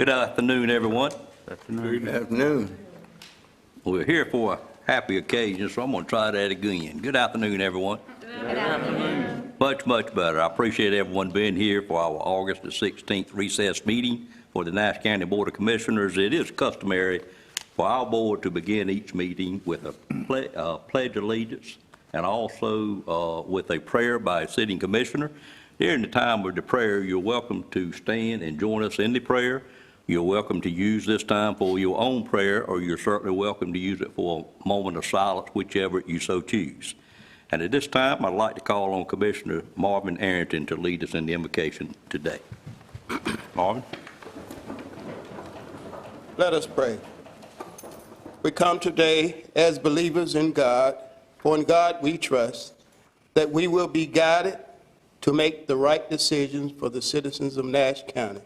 Good afternoon, everyone. Good afternoon. We're here for a happy occasion, so I'm going to try that again. Good afternoon, everyone. Good afternoon. Much better. I appreciate everyone being here for our August the 16th recess meeting for the Nash County Board of Commissioners. It is customary for our board to begin each meeting with a pledge of allegiance and also with a prayer by a sitting commissioner. During the time of the prayer, you're welcome to stand and join us in the prayer. You're welcome to use this time for your own prayer, or you're certainly welcome to use it for a moment of silence, whichever you so choose. And at this time, I'd like to call on Commissioner Marvin Arrington to lead us in the invocation today. Marvin? Let us pray. We come today as believers in God, for in God we trust that we will be guided to make the right decisions for the citizens of Nash County.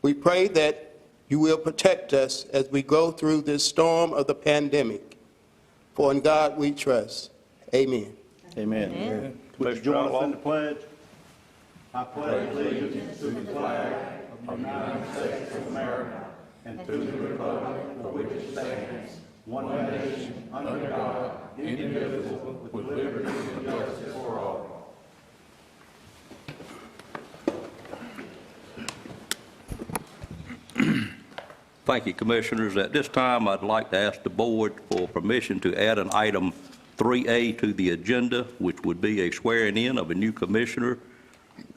We pray that you will protect us as we go through this storm of the pandemic. For in God we trust. Amen. Amen. Amen. Would you join us in the pledge? I pledge allegiance to the flag of the United States of America and to the republic for which it stands, one nation, under God, indivisible, with liberty and justice for all. Thank you, Commissioners. At this time, I'd like to ask the board for permission to add an item 3A to the agenda, which would be a swearing in of a new commissioner,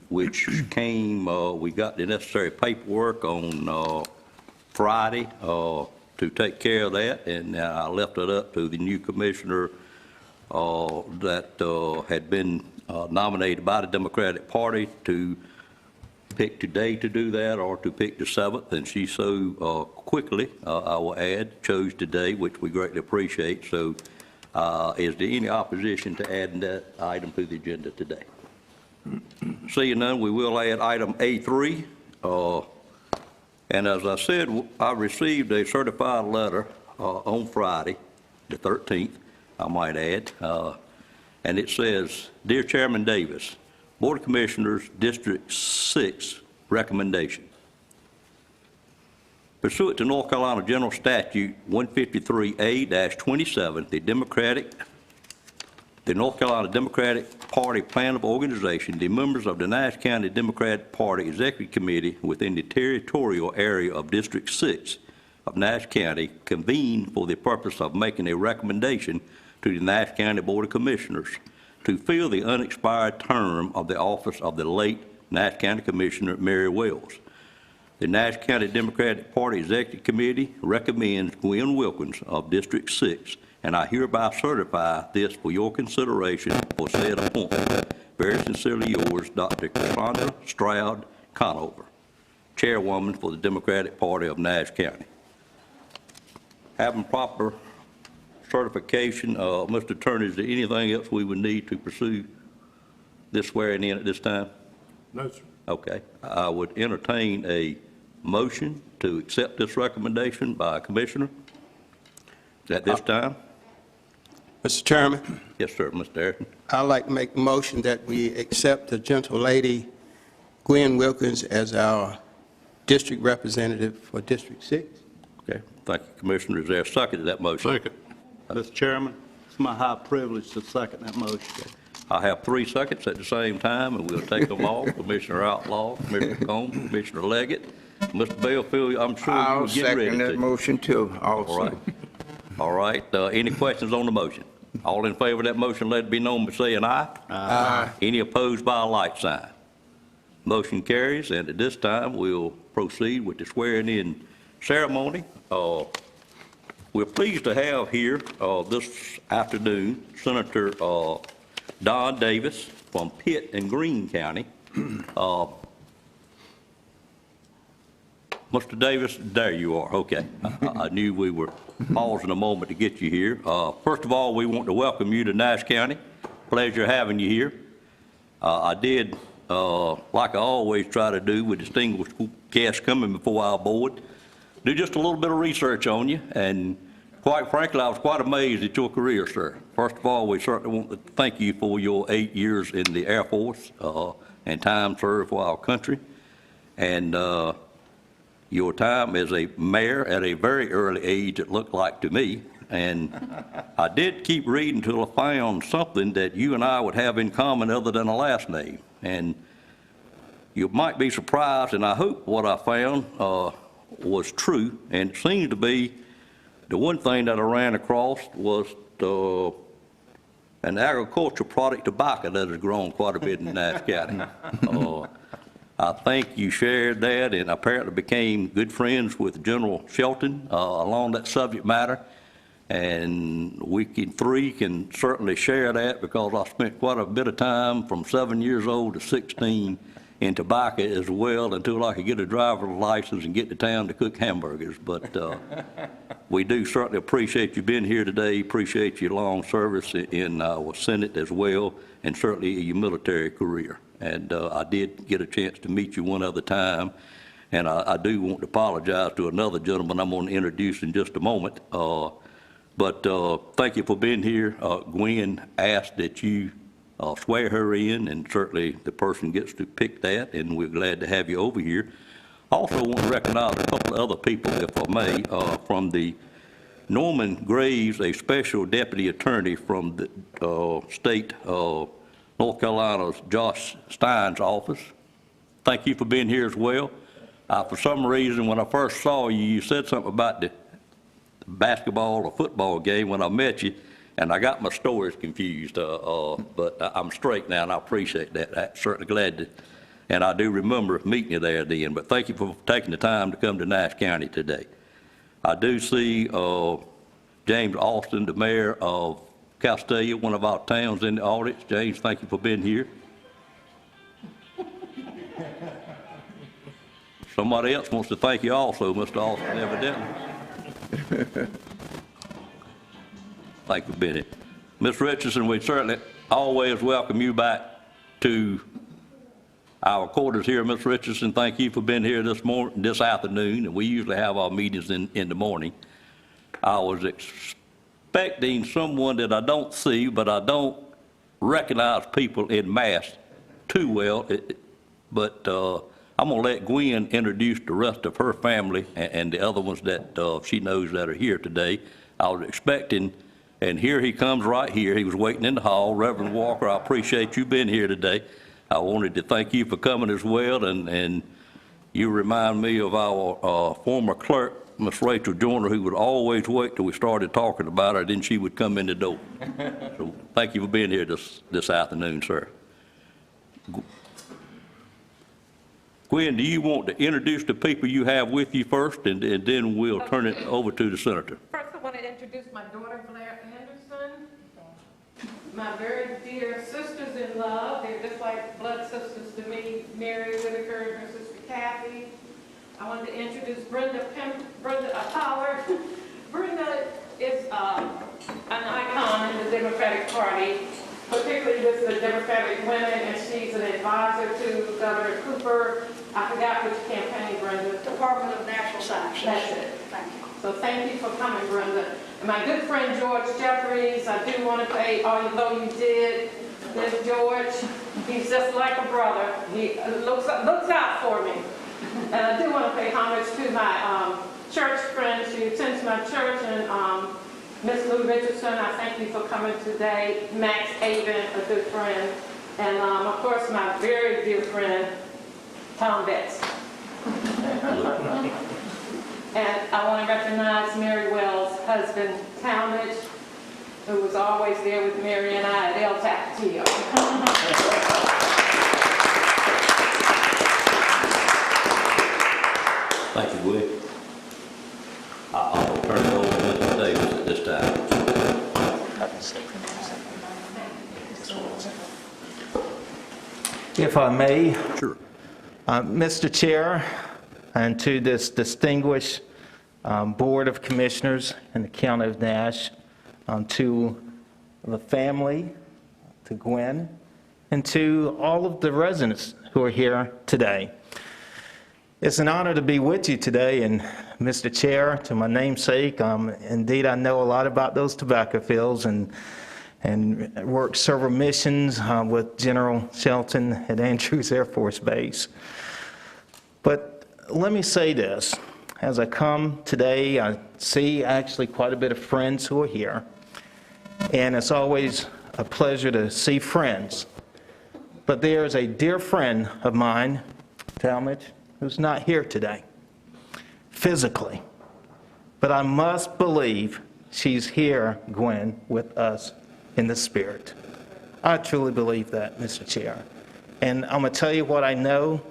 which came, we got the necessary paperwork on Friday to take care of that, and I left it up to the new commissioner that had been nominated by the Democratic Party to pick today to do that or to pick the 7th, and she so quickly, I will add, chose today, which we greatly appreciate. So is there any opposition to adding that item to the agenda today? Seeing none, we will add item A3. And as I said, I received a certified letter on Friday, the 13th, I might add, and it says, Dear Chairman Davis, Board of Commissioners, District 6 recommendation. Pursuant to North Carolina General Statute 153A-27, the North Carolina Democratic Party Plan of Organization, the members of the Nash County Democratic Party Executive Committee within the territorial area of District 6 of Nash County convene for the purpose of making a recommendation to the Nash County Board of Commissioners to fill the unexpired term of the office of the late Nash County Commissioner Mary Wells. The Nash County Democratic Party Executive Committee recommends Gwen Wilkins of District 6, and I hereby certify this for your consideration for said appointment. Very sincerely yours, Dr. Cassandra Stroud Conover, Chairwoman for the Democratic Party of Nash County. Having proper certification, Mr. Attorney, is there anything else we would need to pursue this swearing in at this time? No, sir. Okay. I would entertain a motion to accept this recommendation by a commissioner at this time. Mr. Chairman, Yes, sir, Mr. Harrison. I'd like to make the motion that we accept the gentle lady Gwen Wilkins as our district representative for District 6. Okay. Thank you, Commissioner. Is there a second to that motion? Second. Mr. Chairman, it's my high privilege to second that motion. I have 3 seconds at the same time, and we'll take them all. Commissioner Outlaw, Commissioner Combs, Commissioner Leggett, Mr. Belfield, I'm sure you I'll were getting ready second to. that motion too, All also. right. All right. Any questions on the motion? All in favor of that motion, let it be known by saying aye. Aye. Any opposed by a like sign? Motion carries, and at this time, we'll proceed with the swearing-in ceremony. We're pleased to have here this afternoon Senator Don Davis from Pitt and Greene County. Mr. Davis, there you are. Okay. I knew we were pausing a moment to get you here. First of all, we want to welcome you to Nash County. Pleasure having you here. I did, like I always try to do with distinguished guests coming before our board, do just a little bit of research on you, and quite frankly, I was quite amazed at your career, sir. First of all, we certainly want to thank you for your 8 years in the Air Force and time served for our country. And your time as a mayor at a very early age, it looked like to me. And I did keep reading till I found something that you and I would have in common other than a last name. And you might be surprised, and I hope what I found was true. And it seems to be the one thing that I ran across was an agricultural product, tobacco, that has grown quite a bit in Nash County. I think you shared that and apparently became good friends with General Shelton along that subject matter. And we three can certainly share that because I spent quite a bit of time from 7 years old to 16 in tobacco as well until I could get a driver's license and get to town to cook hamburgers. But we do certainly appreciate you being here today, appreciate your long service in our Senate as well, and certainly your military career. And I did get a chance to meet you one other time, and I do want to apologize to another gentleman I'm going to introduce in just a moment. But thank you for being here. Gwen asked that you swear her in, and certainly the person gets to pick that, and we're glad to have you over here. I also want to recognize a couple of other people, if I may, from the Norman Graves, a special deputy attorney from the state of North Carolina's Josh Stein's office. Thank you for being here as well. For some reason, when I first saw you, you said something about the basketball or football game when I met you, and I got my stories confused, but I'm straight now, and I appreciate that. I'm certainly glad to, and I do remember meeting you there then, but thank you for taking the time to come to Nash County today. I do see James Austin, the mayor of Castalia, one of our towns, in the audience. James, thank you for being here. Somebody else wants to thank you also, Mr. Austin, evidently. Thank you for being here. Ms. Richardson, we certainly always welcome you back to our quarters here. Ms. Richardson, thank you for being here this afternoon, and we usually have our meetings in the morning. I was expecting someone that I don't see, but I don't recognize people in mass too well, but I'm going to let Gwen introduce the rest of her family and the other ones that she knows that are here today. I was expecting, and here he comes right here. He was waiting in the hall. Reverend Walker, I appreciate you being here today. I wanted to thank you for coming as well, and you remind me of our former clerk, Miss Rachel Joyner, who would always wait till we started talking about her, then she would come in the door. So thank you for being here this afternoon, sir. Gwen, do you want to introduce the people you have with you first, and then we'll turn it over to the senator? First, I want to introduce my daughter, Blair Anderson, my very dear sisters in love. They're just like blood sisters to me, Mary Whitaker and her sister Kathy. I wanted to introduce Brenda Pollard. Brenda is an icon in the Democratic Party, particularly with the Democratic women, and she's an advisor to Governor Cooper. I forgot which campaign, Brenda. Department of Natural Sciences. That's it. Thank you. So thank you for coming, Brenda. And my good friend George Jeffries, I do want to pay, although you did, there's George. He's just like a brother. He looks out for me. And I do want to pay homage to my church friend. She attends my church, and Miss Lou Richardson, I thank you for coming today. Max Avon, a good friend. And of course, my very dear friend, Tom Betts. And I want to recognize Mary Wells' husband, Talmadge, who was always there with Mary and I at El Tapatio. Thank you, Gwen. I'll turn it over to Mr. Davis at this time. If I may, Sure. Mr. Chair, and to this distinguished Board of Commissioners in the County of Nash, to the family, to Gwen, and to all of the residents who are here today. It's an honor to be with you today, and Mr. Chair, to my namesake, indeed I know a lot about those tobacco fields and worked several missions with General Shelton at Andrews Air Force Base. But let me say this. As I come today, I see actually quite a bit of friends who are here. And it's always a pleasure to see friends. But there is a dear friend of mine, Talmadge, who's not here today, physically. But I must believe she's here, Gwen, with us in the spirit. I truly believe that, Mr. Chair. And I'm going to tell you what I know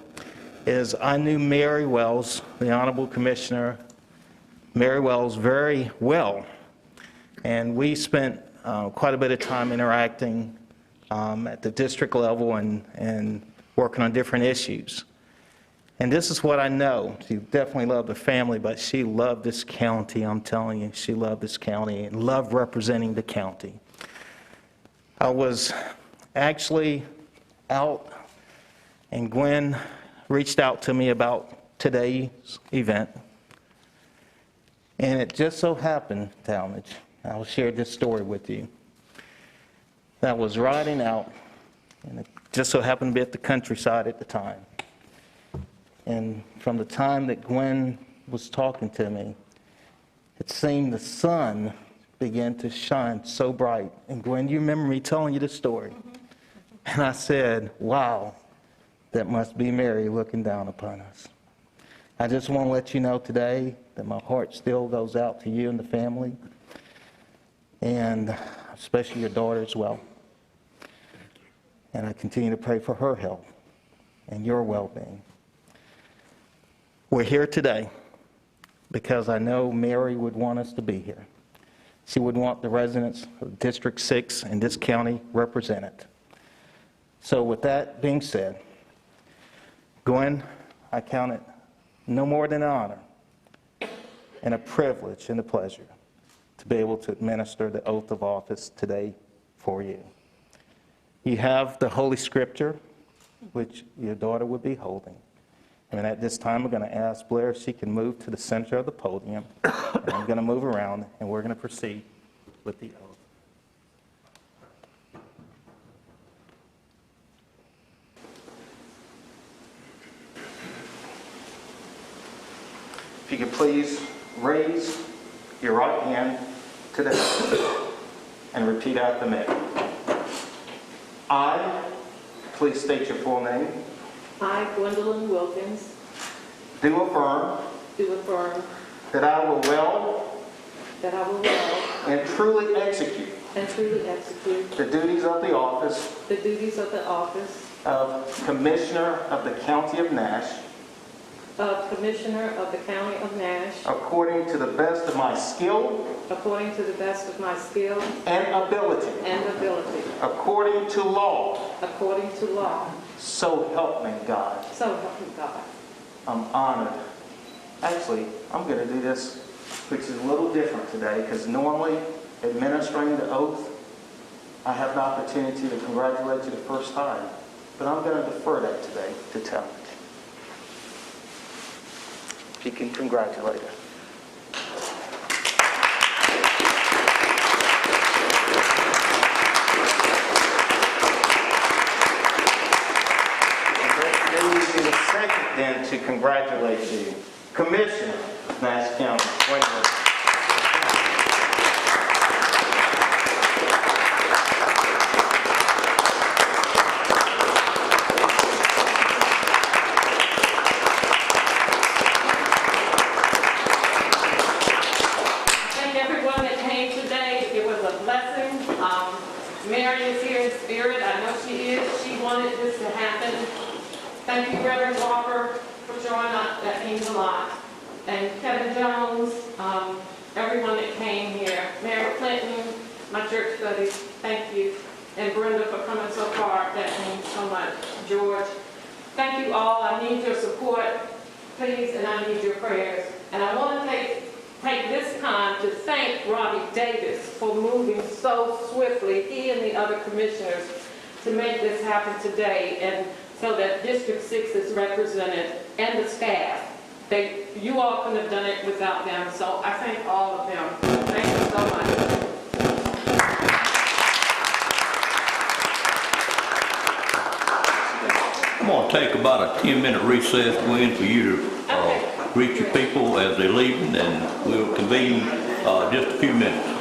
is I knew Mary Wells, the Honorable Commissioner Mary Wells, very well. And we spent quite a bit of time interacting at the district level and working on different issues. And this is what I know. She definitely loved the family, but she loved this county. I'm telling you, she loved this county and loved representing the county. I was actually out, and Gwen reached out to me about today's event. And it just so happened, Talmadge, I'll share this story with you. I was riding out, and it just so happened to be at the countryside at the time. And from the time that Gwen was talking to me, it seemed the sun began to shine so bright. And Gwen, you remember me telling you this story? And I said, wow, that must be Mary looking down upon us. I just want to let you know today that my heart still goes out to you and the family, and especially your daughter as well. And I continue to pray for her health and your well-being. We're here today because I know Mary would want us to be here. She would want the residents of District 6 in this county represented. So with that being said, Gwen, I count it no more than an honor and a privilege and a pleasure to be able to administer the oath of office today for you. You have the Holy Scripture, which your daughter would be holding. And at this time, we're going to ask Blair if she can move to the center of the podium. And I'm going to move around, and we're going to proceed with the oath. If you could please raise your right hand to the heavens and repeat after me. I, please state your full name, I, Gwendolyn Wilkins, do affirm do affirm that I will well that I will well and truly execute and truly execute the duties of the office the duties of the office of Commissioner of the County of Nash of Commissioner of the County of Nash according to the best of my skill according to the best of my skill and ability, and ability, according to law. according to law. So help me God. So help me God. I'm honored. Actually, I'm going to do this, which is a little different today, because normally, administering the oath, I have the opportunity to congratulate you the first time. But I'm going to defer that today to Talmadge. If you can congratulate her. Then to congratulate you, Commissioner of Nash County. Thank everyone that came today. It was a blessing. Mary is here in spirit. I know she is. She wanted this to happen. Thank you, Reverend Walker, for showing up. That means a lot. And Kevin Jones, everyone that came here. Mary Clinton, my church buddies, thank you. And Brenda for coming so far. That means so much. George, thank you all. I need your support, please, and I need your prayers. And I want to take this time to thank Robbie Davis for moving so swiftly, he and the other commissioners, to make this happen today. And so that District 6 is represented, and the staff. You all couldn't have done it without them, so I thank all of them. Thank you so much. I'm going to take about a 10-minute recess, Gwen, for you to greet your people as they're leaving, and we'll convene just a few minutes.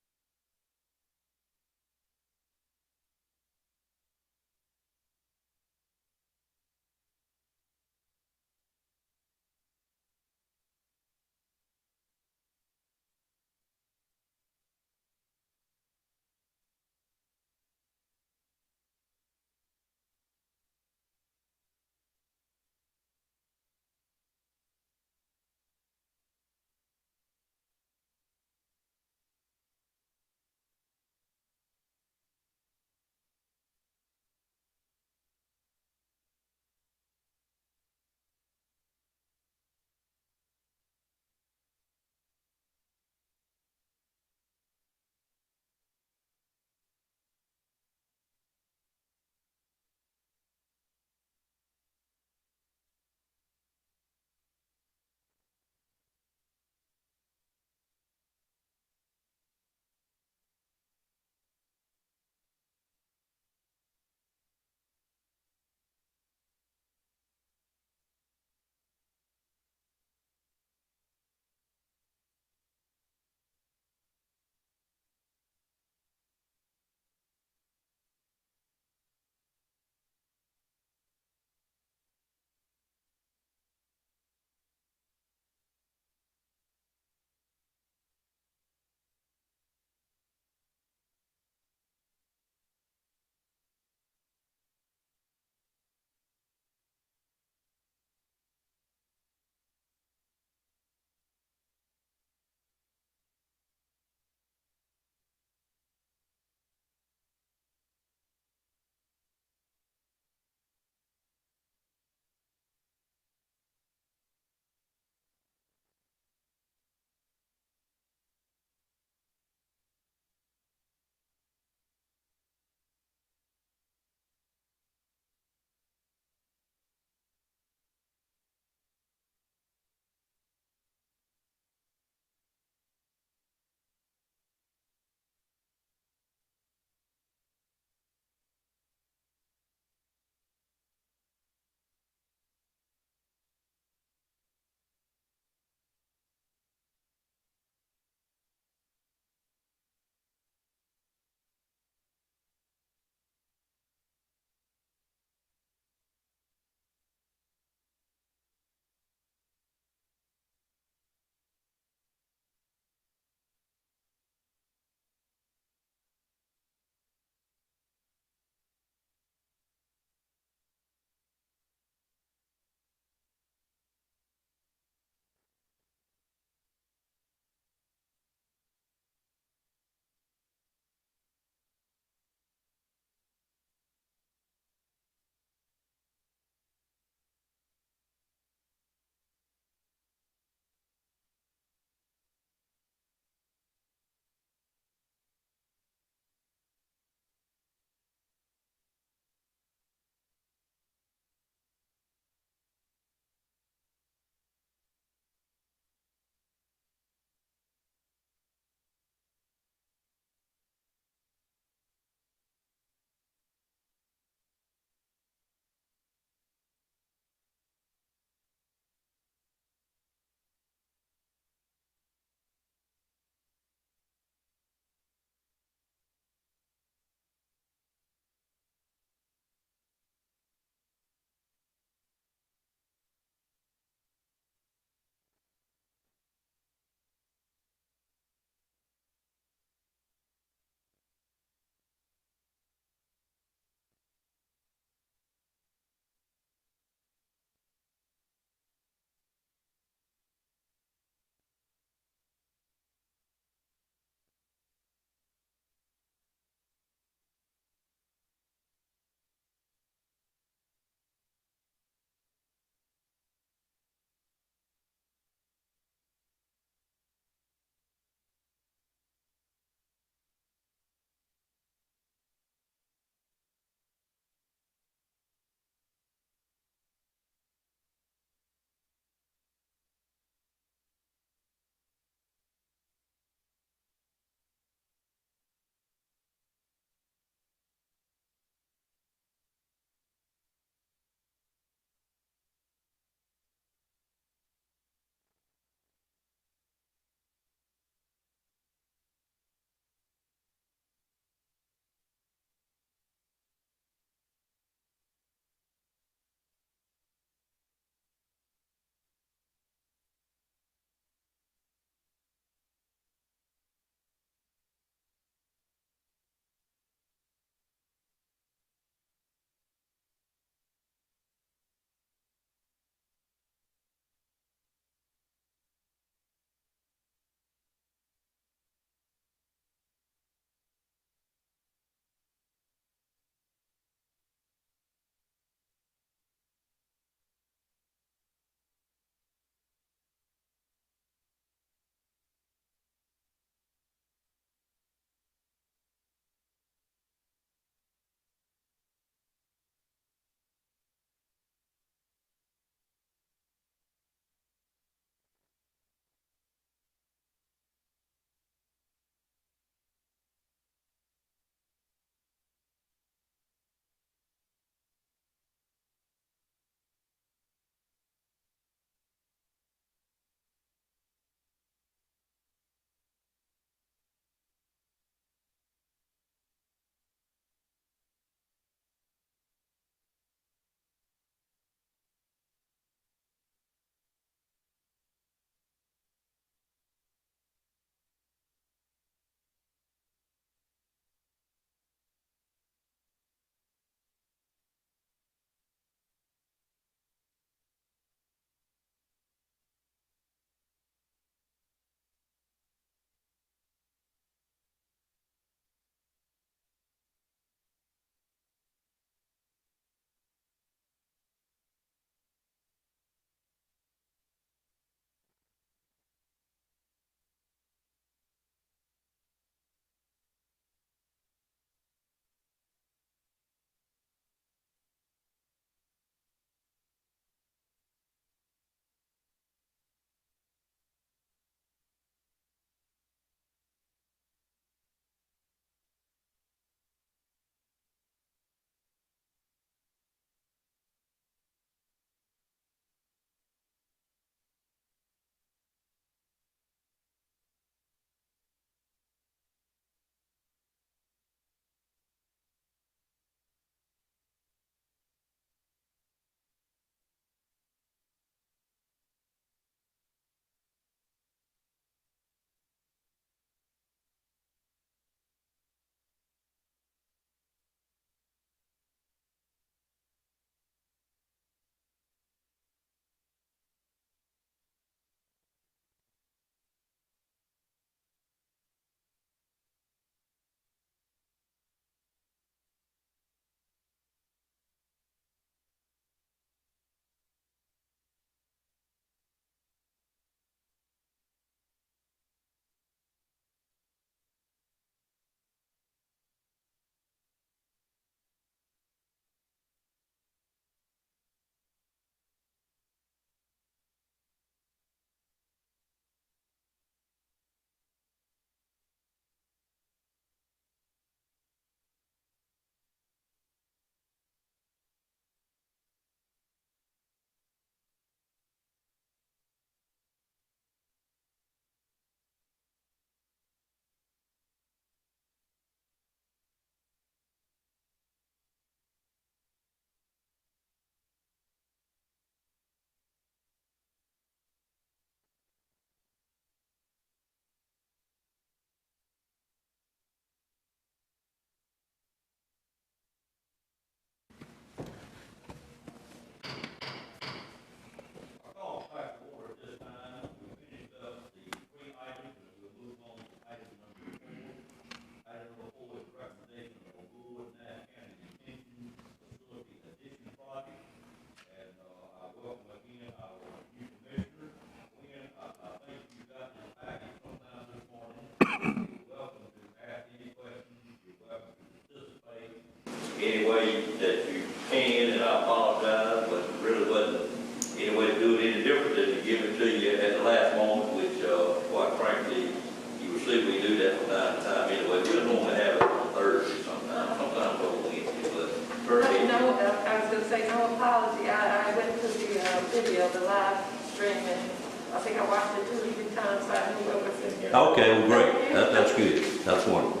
watched it 2 evening times, so I knew what was in here. Okay, well, great. That's good. That's wonderful.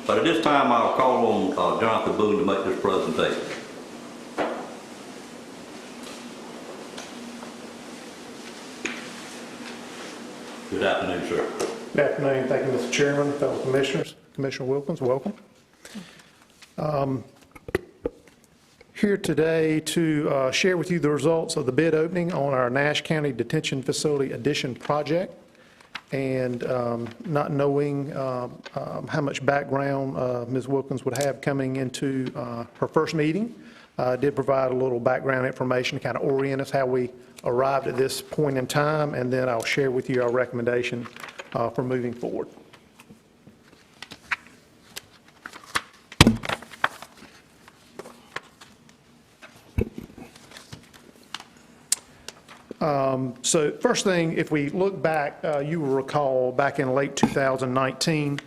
But at this time, I'll call on Jonathan Boone to make this presentation. Good afternoon, sir. Good afternoon. Thank you, Mr. Chairman, fellow commissioners. Commissioner Wilkins, welcome. Here today to share with you the results of the bid opening on our Nash County Detention Facility Addition project. And not knowing how much background Ms. Wilkins would have coming into her first meeting, did provide a little background information to kind of orient us how we arrived at this point in time, and then I'll share with you our recommendation for moving forward. So first thing, if we look back, you will recall back in late 2019,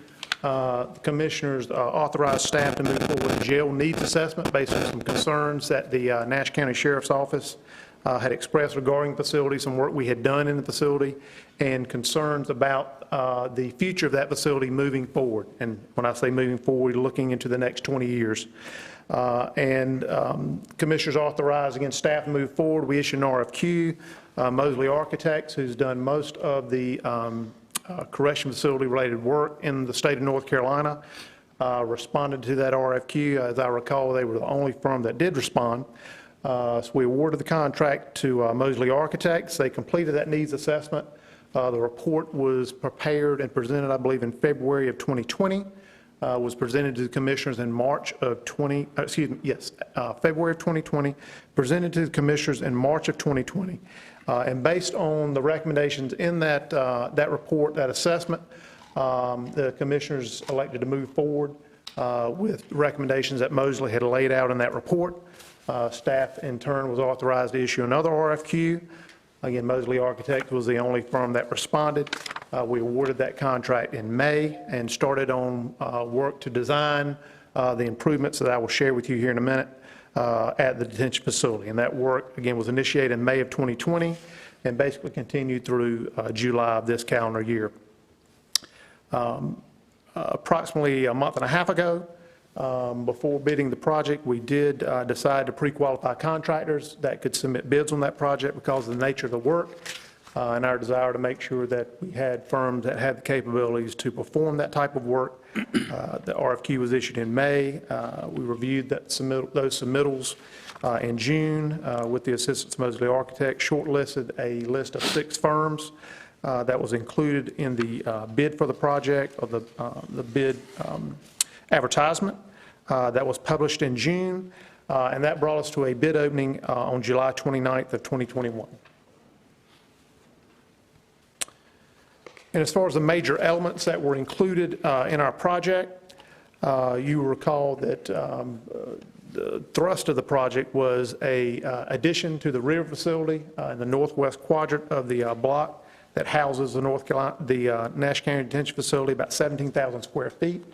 the commissioners authorized staff to move forward with a jail needs assessment based on some concerns that the Nash County Sheriff's Office had expressed regarding the facility, some work we had done in the facility, and concerns about the future of that facility moving forward. And when I say moving forward, looking into the next 20 years. Commissioners authorized, again, staff to move forward. We issued an RFQ. Mosley Architects, who's done most of the correction facility related work in the state of North Carolina, responded to that RFQ. As I recall, they were the only firm that did respond. So we awarded the contract to Mosley Architects. They completed that needs assessment. The report was prepared and presented, I believe, in February of 2020. Was presented to the commissioners in March of February of 2020, presented to the commissioners in March of 2020. And based on the recommendations in that report, that assessment, the commissioners elected to move forward with recommendations that Mosley had laid out in that report. Staff, in turn, was authorized to issue another RFQ. Again, Mosley Architects was the only firm that responded. We awarded that contract in May and started on work to design the improvements that I will share with you here in a minute at the detention facility. And that work, again, was initiated in May of 2020 and basically continued through July of this calendar year. Approximately a month and a half ago, before bidding the project, we did decide to pre-qualify contractors that could submit bids on that project because of the nature of the work and our desire to make sure that we had firms that had the capabilities to perform that type of work. The RFQ was issued in May. We reviewed those submittals in June with the assistance of Mosley Architects, shortlisted a list of 6 firms that was included in the bid for the project, or the bid advertisement that was published in June, and that brought us to a bid opening on July 29th of 2021. And as far as the major elements that were included in our project, you will recall that the thrust of the project was a addition to the rear facility in the northwest quadrant of the block that houses the Nash County Detention Facility, about 17,000 square feet.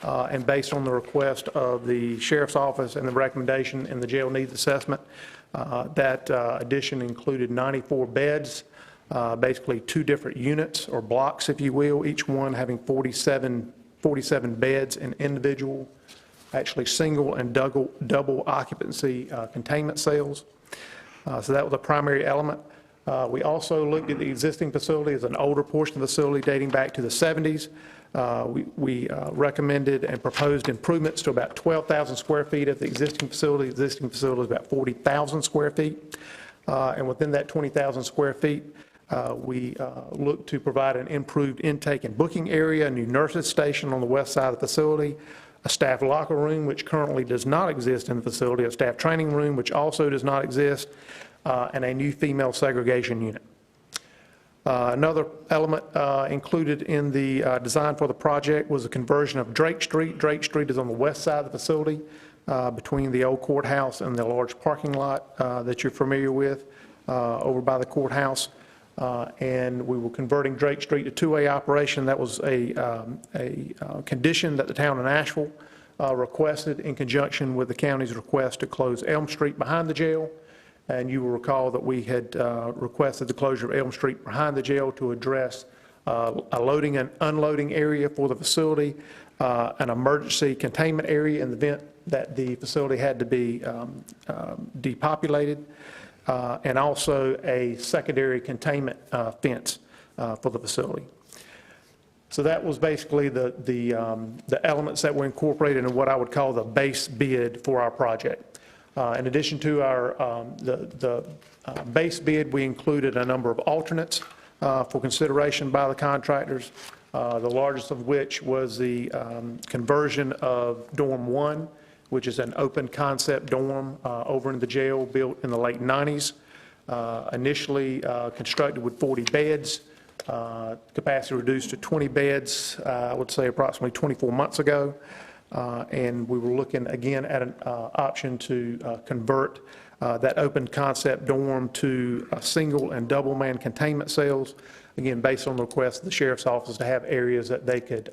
And based on the request of the Sheriff's Office and the recommendation in the jail needs assessment, that addition included 94 beds, basically 2 different units or blocks, if you will, each one having 47 beds in individual, actually single and double occupancy containment cells. So that was a primary element. We also looked at the existing facility as an older portion of the facility dating back to the 70s. We recommended and proposed improvements to about 12,000 square feet of the existing facility. The existing facility is about 40,000 square feet. And within that 20,000 square feet, we looked to provide an improved intake and booking area, a new nurses station on the west side of the facility, a staff locker room, which currently does not exist in the facility, a staff training room, which also does not exist, and a new female segregation unit. Another element included in the design for the project was a conversion of Drake Street. Drake Street is on the west side of the facility between the old courthouse and the large parking lot that you're familiar with over by the courthouse. And we were converting Drake Street to two-way operation. That was a condition that the town of Nashville requested in conjunction with the county's request to close Elm Street behind the jail. And you will recall that we had requested the closure of Elm Street behind the jail to address a loading and unloading area for the facility, an emergency containment area in the event that the facility had to be depopulated, and also a secondary containment fence for the facility. So that was basically the elements that were incorporated in what I would call the base bid for our project. In addition to our base bid, we included a number of alternates for consideration by the contractors, the largest of which was the conversion of Dorm 1, which is an open concept dorm over in the jail built in the late 90s, initially constructed with 40 beds, capacity reduced to 20 beds, I would say approximately 24 months ago. And we were looking again at an option to convert that open concept dorm to single and double man containment cells, again, based on the request of the sheriff's office to have areas that they could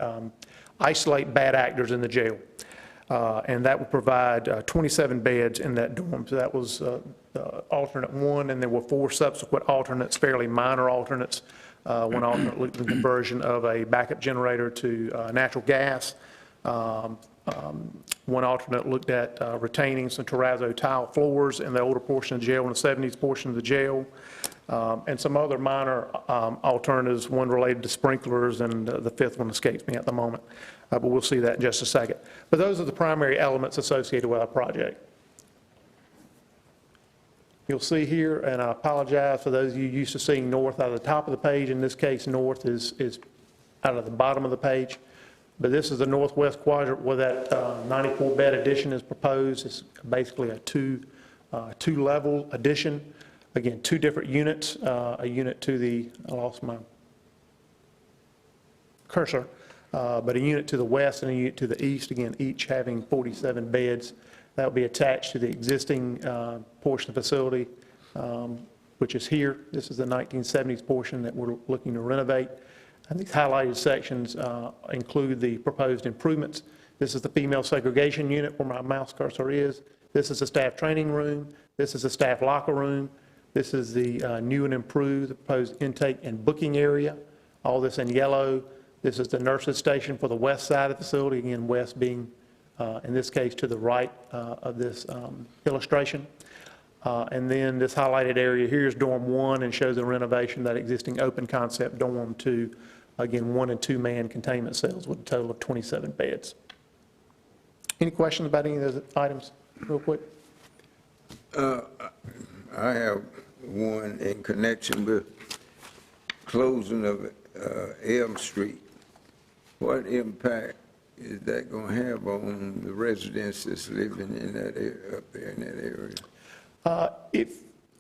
isolate bad actors in the jail. And that would provide 27 beds in that dorm. So that was alternate 1, and there were 4 subsequent alternates, fairly minor alternates. One alternate looked at the conversion of a backup generator to natural gas. One alternate looked at retaining some terrazzo tile floors in the older portion of the jail and the 70s portion of the jail, and some other minor alternatives, one related to sprinklers, and the 5th one escapes me at the moment, but we'll see that in just a second. But those are the primary elements associated with our project. You'll see here, and I apologize for those of you used to seeing north out of the top of the page. In this case, north is out of the bottom of the page. But this is the northwest quadrant where that 94-bed addition is proposed. It's basically a two-level addition. Again, 2 different units, a unit to the, I lost my cursor, but a unit to the west and a unit to the east, again, each having 47 beds. That will be attached to the existing portion of the facility, which is here. This is the 1970s portion that we're looking to renovate. And these highlighted sections include the proposed improvements. This is the female segregation unit where my mouse cursor is. This is the staff training room. This is the staff locker room. This is the new and improved, the proposed intake and booking area. All this in yellow. This is the nurses station for the west side of the facility, again, west being, in this case, to the right of this illustration. And then this highlighted area here is dorm 1 and shows the renovation of that existing open concept dorm to, again, 1 and 2 man containment cells with a total of 27 beds. Any questions about any of those items, real quick? I have one in connection with closing of Elm Street. What impact is that going to have on the residents that's living in that area, up there in that area?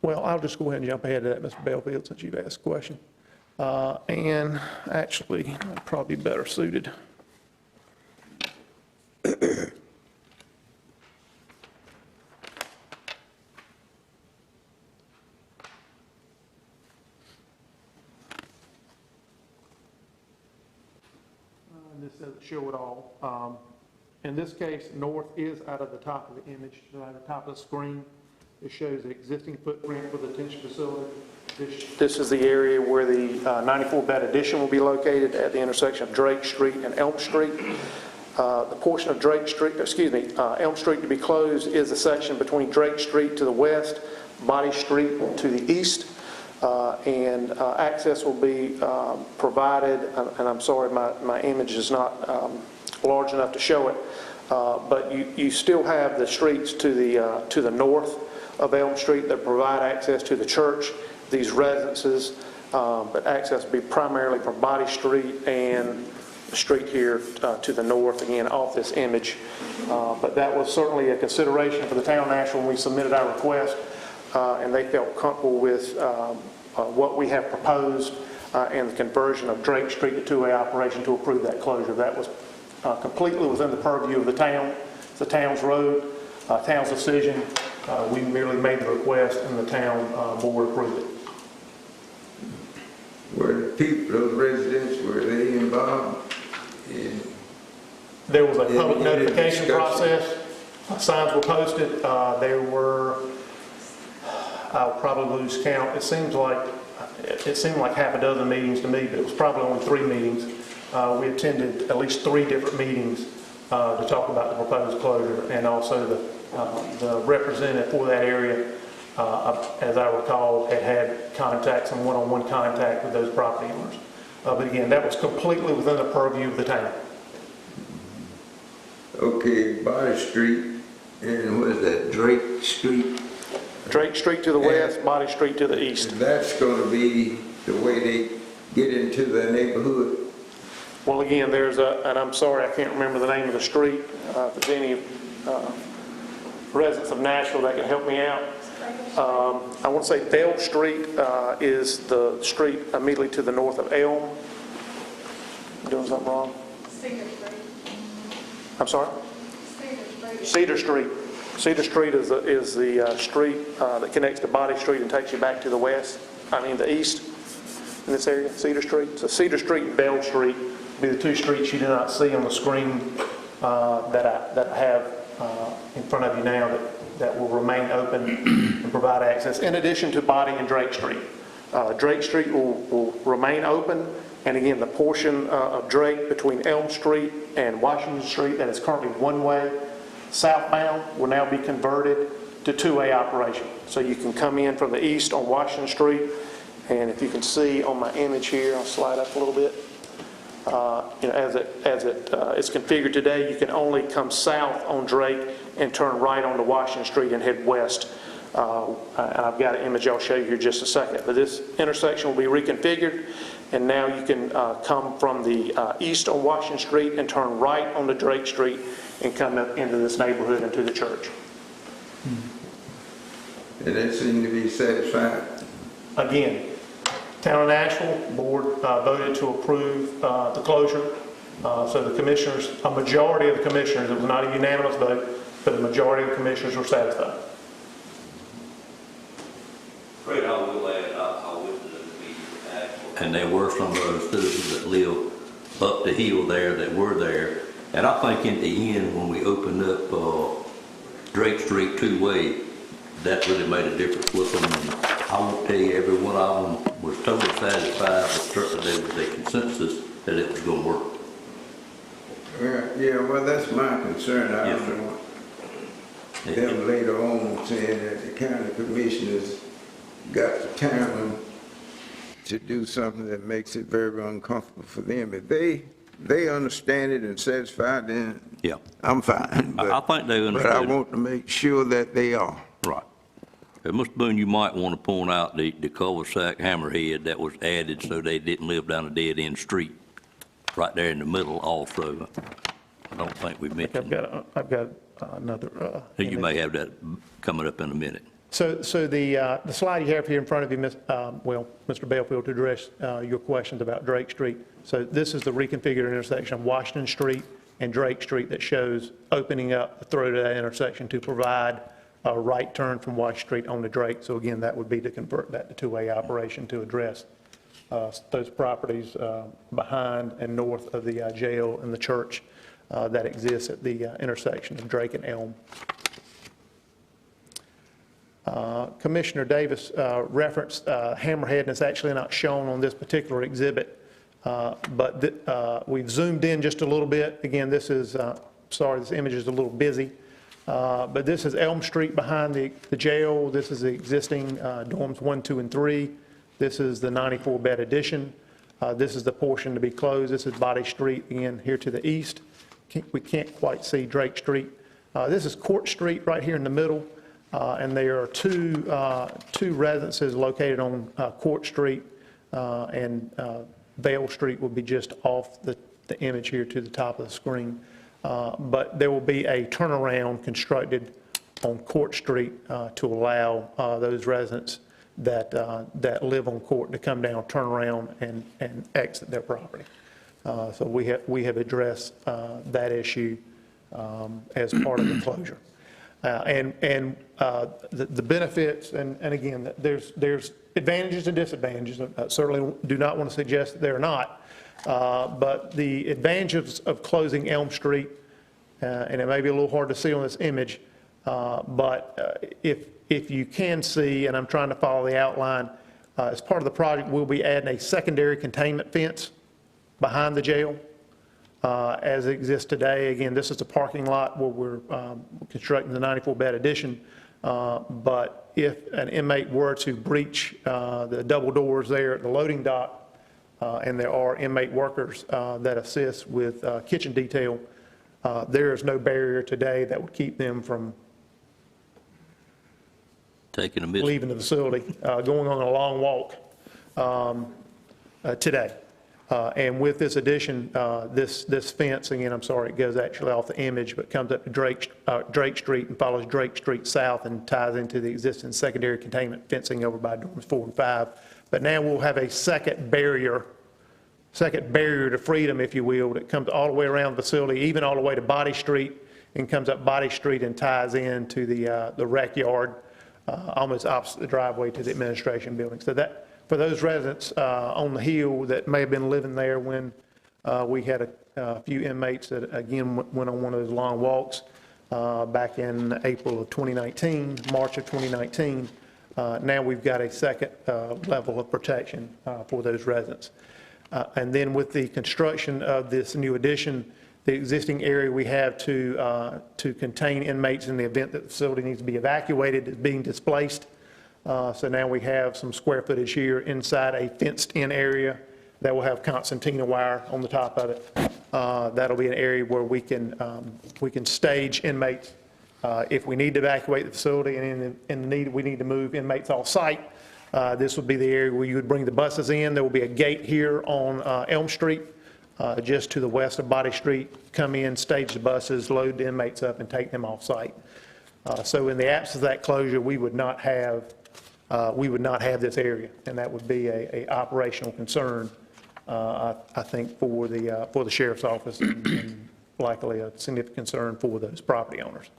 Well, I'll just go ahead and jump ahead to that, Mr. Belfield, since you've asked the question. And actually, I'd probably be better suited. This doesn't show it all. In this case, north is out of the top of the image, so at the top of the screen. It shows the existing footprint for the detention facility. This is the area where the 94-bed addition will be located at the intersection of Drake Street and Elm Street. The portion of Elm Street to be closed is the section between Drake Street to the west, Body Street to the east, and access will be provided, and I'm sorry my image is not large enough to show it, but you still have the streets to the north of Elm Street that provide access to the church, these residences, but access will be primarily from Body Street and the street here to the north, again, off this image. But that was certainly a consideration for the town of Nashville when we submitted our request, and they felt comfortable with what we have proposed and the conversion of Drake Street to two-way operation to approve that closure. That was completely within the purview of the town. It's the town's road, town's decision. We merely made the request and the town board approved it. Were the people, those residents, were they involved in? There was a public Any notification discussion? process. Signs were posted. There were, I'll probably lose count. It seemed like half a dozen meetings to me, but it was probably only 3 meetings. We attended at least 3 different meetings to talk about the proposed closure, and also the representative for that area, as I recall, had contact, some one-on-one contact with those property owners. But again, that was completely within the purview of the town. Okay, Body Street, and what is that, Drake Street? Drake Street to the west, Body Street to the east. That's gonna be the way they get into the neighborhood? Well, again, there's and I'm sorry, I can't remember the name of the street. If there's any residents of Nashville that can help me out. I want to say Bell Street is the street immediately to the north of Elm. I'm doing something wrong? Cedar Street. I'm sorry? Cedar Street. Cedar Street is the street that connects to Body Street and takes you back to the west, the east in this area, Cedar Street. So Cedar Street and Bell Street will be the 2 streets you do not see on the screen that I have in front of you now that will remain open and provide access, in addition to Body and Drake Street. Drake Street will remain open, and again, the portion of Drake between Elm Street and Washington Street that is currently one-way southbound will now be converted to 2-way operation. So you can come in from the east on Washington Street, and if you can see on my image here, I'll slide up a little bit. As it's configured today, you can only come south on Drake and turn right onto Washington Street and head west. And I've got an image I'll show you here in just a second. But this intersection will be reconfigured, and now you can come from the east on Washington Street and turn right onto Drake Street and come up into this neighborhood and to the church. And that seemed to be satisfied? Again, Town of Nashville Board voted to approve the closure. So the commissioners, a majority of the commissioners, it was not a unanimous vote, but a majority of the commissioners were satisfied. Fred, I will add, I went to the meeting, and there were some of those citizens that live up the hill there that were there. And I think in the end, when we opened up Drake Street 2-way, that really made a difference with them. And I won't tell you every one of them was totally satisfied, but certainly there was a consensus that it was going to work. Yeah, well, that's my concern. I Yes, don't want them later on saying that the county commissioners got the town to do something that makes it very uncomfortable for them. If they understand it and satisfied, then Yeah. I'm fine. I think they But I understood. want to make sure that they are. Right. Mr. Boone, you might want to point out the cul-de-sac hammerhead that was added so they didn't live down a dead-end street, right there in the middle also. I don't think we mentioned. I've got another. You may have that coming up in a minute. So the slide you have here in front of you, Mr. Belfield, to address your questions about Drake Street. So this is the reconfigured intersection of Washington Street and Drake Street that shows opening up the throat of that intersection to provide a right turn from Washington Street onto Drake. So again, that would be to convert that to 2-way operation to address those properties behind and north of the jail and the church that exists at the intersection of Drake and Elm. Commissioner Davis referenced hammerhead, and it's actually not shown on this particular exhibit, but we've zoomed in just a little bit. Again, this is, sorry, this image is a little busy, but this is Elm Street behind the jail. This is the existing dorms 1, 2, and 3. This is the 94-bed addition. This is the portion to be closed. This is Body Street, again, here to the east. We can't quite see Drake Street. This is Court Street right here in the middle. And there are two residences located on Court Street, and Vale Street will be just off the image here to the top of the screen. But there will be a turnaround constructed on Court Street to allow those residents that live on Court to come down, turn around, and exit their property. So we have addressed that issue as part of the closure. The benefits, and again, there's advantages and disadvantages. I certainly do not want to suggest that they're not. But the advantages of closing Elm Street, and it may be a little hard to see on this image, But if you can see, and I'm trying to follow the outline, as part of the project, we'll be adding a secondary containment fence behind the jail as it exists today. Again, this is a parking lot where we're constructing the 94-bed addition. But if an inmate were to breach the double doors there at the loading dock, and there are inmate workers that assist with kitchen detail, there is no barrier today that would keep them from Taking a miss. leaving the facility, going on a long walk today. And with this addition, this fence, again, I'm sorry, it goes actually off the image, but comes up to Drake Street and follows Drake Street south and ties into the existing secondary containment fencing over by dorms 4 and 5. But now we'll have a second barrier to freedom, if you will, that comes all the way around the facility, even all the way to Body Street, and comes up Body Street and ties into the rec yard, almost opposite the driveway to the administration building. So that, for those residents on the Hill that may have been living there when we had a few inmates that, again, went on one of those long walks back in April of 2019, March of 2019, now we've got a second level of protection for those residents. And then with the construction of this new addition, the existing area we have to contain inmates in the event that the facility needs to be evacuated is being displaced. So now we have some square footage here inside a fenced-in area that will have concertina wire on the top of it. That'll be an area where we can stage inmates if we need to evacuate the facility, and we need to move inmates off site. This would be the area where you would bring the buses in. There will be a gate here on Elm Street, just to the west of Body Street. Come in, stage the buses, load the inmates up, and take them off site. So in the absence of that closure, we would not have this area, and that would be a operational concern, I think, for the sheriff's office, and likely a significant concern for those property owners.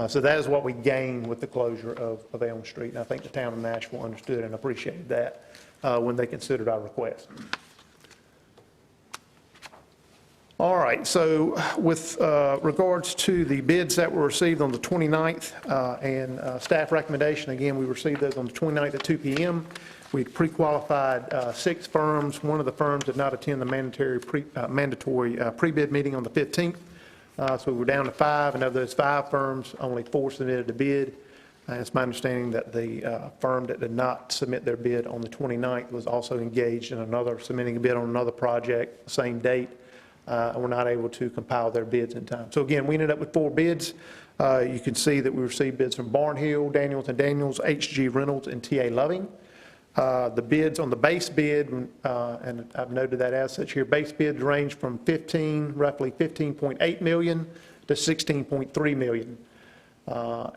So that is what we gained with the closure of Elm Street, and I think the town of Nashville understood and appreciated that when they considered our request. All right, so with regards to the bids that were received on the 29th and staff recommendation, again, we received those on the 29th at 2 p.m. We pre-qualified 6 firms. One of the firms did not attend the mandatory pre-bid meeting on the 15th. So we're down to 5, and of those 5 firms, only 4 submitted a bid. It's my understanding that the firm that did not submit their bid on the 29th was also engaged in submitting a bid on another project, same date, and were not able to compile their bids in time. So again, we ended up with 4 bids. You can see that we received bids from Barnhill, Daniels & Daniels, HG Reynolds, and TA Loving. The bids on the base bid, and I've noted that as such here, base bids range from roughly 15.8 million to 16.3 million.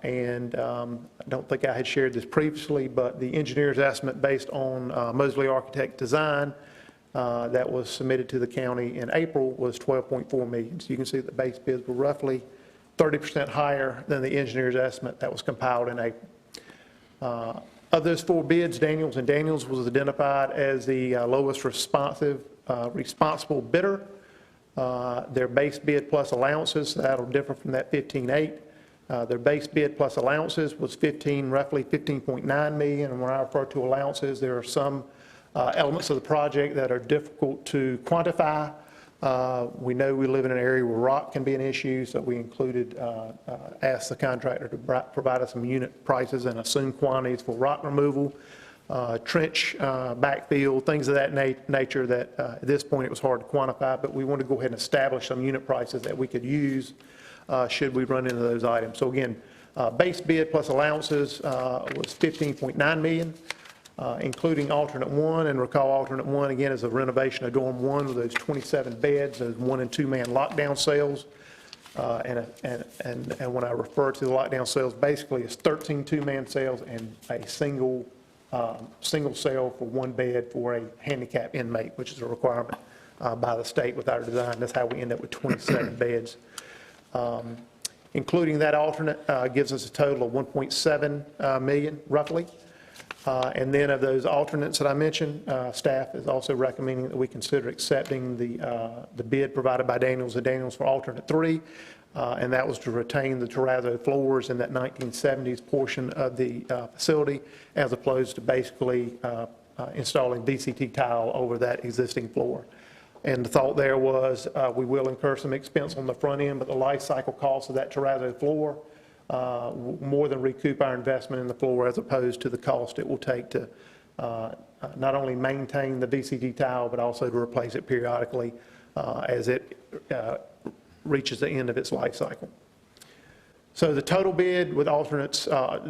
And I don't think I had shared this previously, but the engineer's estimate based on Mosley Architect design that was submitted to the county in April was 12.4 million. So you can see that the base bids were roughly 30% higher than the engineer's estimate that was compiled in April. Of those 4 bids, Daniels & Daniels was identified as the lowest responsible bidder. Their base bid plus allowances, so that'll differ from that 15.8. Their base bid plus allowances was roughly 15.9 million, and when I refer to allowances, there are some elements of the project that are difficult to quantify. We know we live in an area where rock can be an issue, so we asked the contractor to provide us some unit prices and assumed quantities for rock removal, trench backfill, things of that nature that at this point it was hard to quantify, but we wanted to go ahead and establish some unit prices that we could use should we run into those items. So again, base bid plus allowances was 15.9 million. Including alternate 1, and recall alternate 1 again is a renovation of dorm 1 with those 27 beds, those 1- and 2-man lockdown cells, and when I refer to the lockdown cells, basically it's 13 2-man cells and a single cell for 1 bed for a handicapped inmate, which is a requirement by the state with our design. That's how we end up with 27 beds. Including that alternate gives us a total of 1.7 million roughly. And then of those alternates that I mentioned, staff is also recommending that we consider accepting the bid provided by Daniels & Daniels for alternate 3. and that was to retain the terrazzo floors in that 1970s portion of the facility, as opposed to basically installing VCT tile over that existing floor. And the thought there was we will incur some expense on the front end, but the life cycle cost of that terrazzo floor more than recoup our investment in the floor, as opposed to the cost it will take to not only maintain the VCT tile, but also to replace it periodically as it reaches the end of its life cycle. So the total bid with alternates,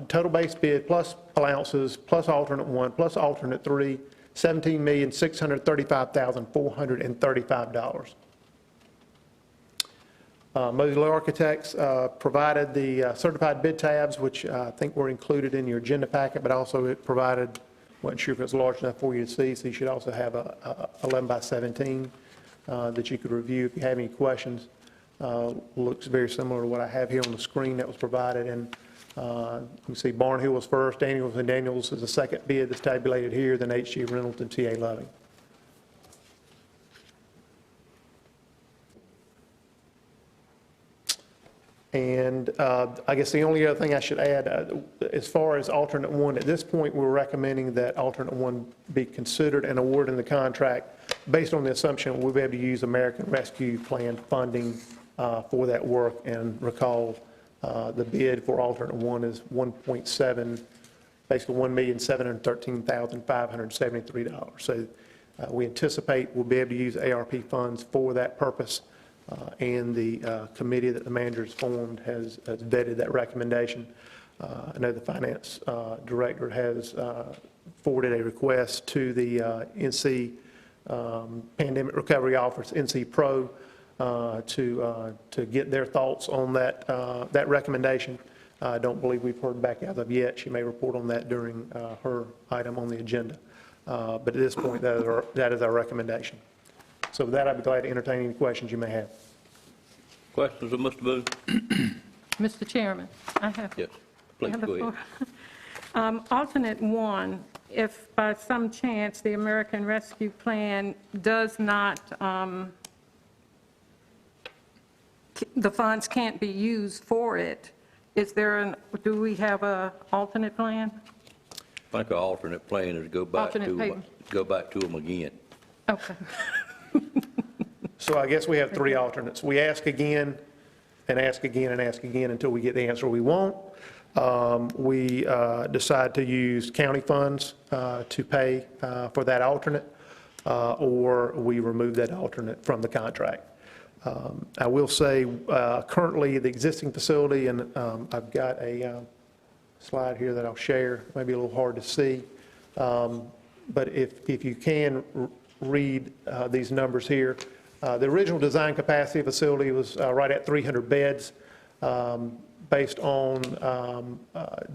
total base bid plus allowances, plus alternate 1, plus alternate 3, $17,635,435. Mosley Architects provided the certified bid tabs, which I think were included in your agenda packet, but also it provided, wasn't sure if it's large enough for you to see, so you should also have a 11 by 17 that you could review if you have any questions. Looks very similar to what I have here on the screen that was provided. And you see Barnhill was first, Daniels and Daniels is the second bid that's tabulated here, then HG Reynolds and TA Loving. And I guess the only other thing I should add, as far as alternate 1, at this point, we're recommending that alternate 1 be considered and awarded in the contract based on the assumption we'll be able to use American Rescue Plan funding for that work. And recall, the bid for alternate 1 is 1.7, basically $1,713,573. So we anticipate we'll be able to use ARP funds for that purpose. And the committee that the manager has formed has vetted that recommendation. I know the finance director has forwarded a request to the NC Pandemic Recovery Office, NC Pro, to get their thoughts on that, that recommendation. I don't believe we've heard back as of yet. She may report on that during her item on the agenda. But at this point, that is our recommendation. So with that, I'd be glad to entertain any questions you may have. Questions of Mr. Booth? Mr. Chairman, I have. Yes, I please have the go ahead. floor. Alternate 1, if by some chance the American Rescue Plan does not, the funds can't be used for it, is there do we have a alternate plan? I think our alternate plan is go back Alternate payment. to them again. Okay. So I guess we have 3 alternates. We ask again and ask again and ask again until we get the answer we want. We decide to use county funds to pay for that alternate, or we remove that alternate from the contract. I will say currently the existing facility, and I've got a slide here that I'll share, maybe a little hard to see, but if you can read these numbers here. The original design capacity of the facility was right at 300 beds. Based on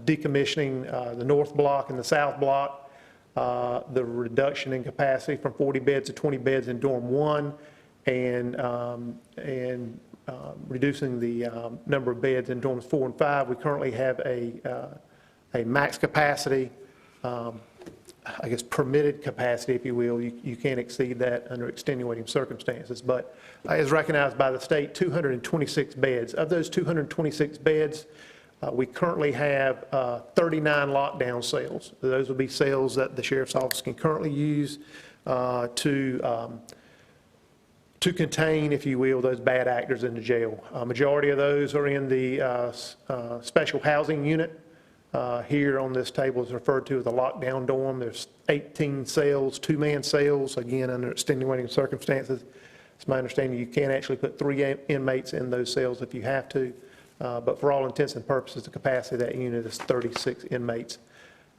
decommissioning the north block and the south block, the reduction in capacity from 40 beds to 20 beds in dorm 1, and reducing the number of beds in dorms 4 and 5, we currently have a max capacity, I guess permitted capacity, if you will. You can't exceed that under extenuating circumstances, but as recognized by the state, 226 beds. Of those 226 beds, we currently have 39 lockdown cells. Those will be cells that the sheriff's office can currently use to contain, if you will, those bad actors in the jail. Majority of those are in the special housing unit. Here on this table is referred to as a lockdown dorm. There's 18 cells, 2-man cells, again, under extenuating circumstances. It's my understanding you can actually put 3 inmates in those cells if you have to, but for all intents and purposes, the capacity of that unit is 36 inmates.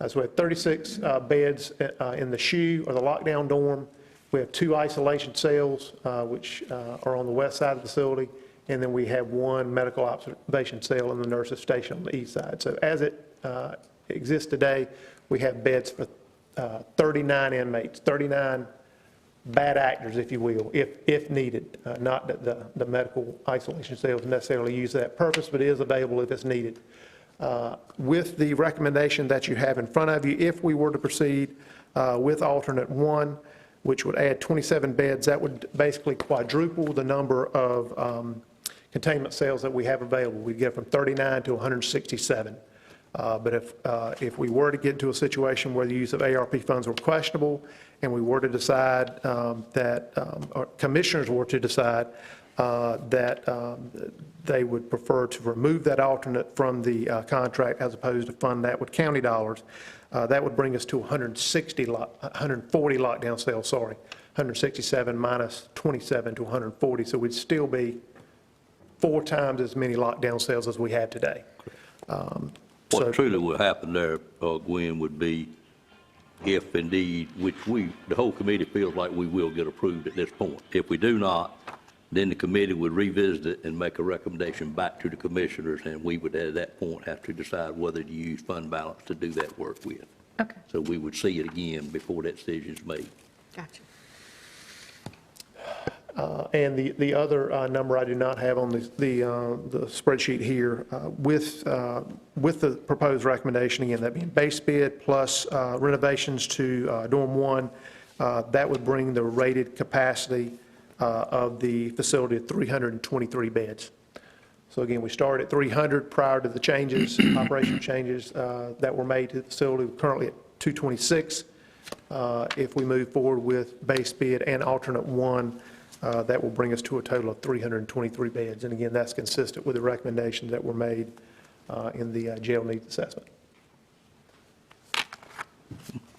So we have 36 beds in the SHU, or the lockdown dorm. We have 2 isolation cells, which are on the west side of the facility, and then we have 1 medical observation cell in the nurses' station on the east side. So as it exists today, we have beds for 39 inmates, 39 bad actors, if you will, if needed. Not that the medical isolation cells necessarily use that purpose, but it is available if it's needed. With the recommendation that you have in front of you, if we were to proceed with alternate 1, which would add 27 beds, that would basically quadruple the number of containment cells that we have available. We get from 39 to 167. But if we were to get into a situation where the use of ARP funds were questionable, and we were to decide or commissioners were to decide that they would prefer to remove that alternate from the contract as opposed to fund that with county dollars, that would bring us to 140 lockdown cells, 167 minus 27 to 140. So we'd still be 4 times as many lockdown cells as we have today. What truly will happen there, Gwen, would be if indeed, which the whole committee feels like we will get approved at this point. If we do not, then the committee would revisit it and make a recommendation back to the commissioners, and we would at that point have to decide whether to use fund balance to do that work with. Okay, So we would see it again before that decision is made. gotcha. And the other number I do not have on the spreadsheet here, with the proposed recommendation, again, that being base bid plus renovations to dorm 1, that would bring the rated capacity of the facility to 323 beds. So again, we started at 300 prior to the changes, operational changes that were made to the facility. We're currently at 226. If we move forward with base bid and alternate 1, that will bring us to a total of 323 beds. And again, that's consistent with the recommendations that were made in the jail needs assessment.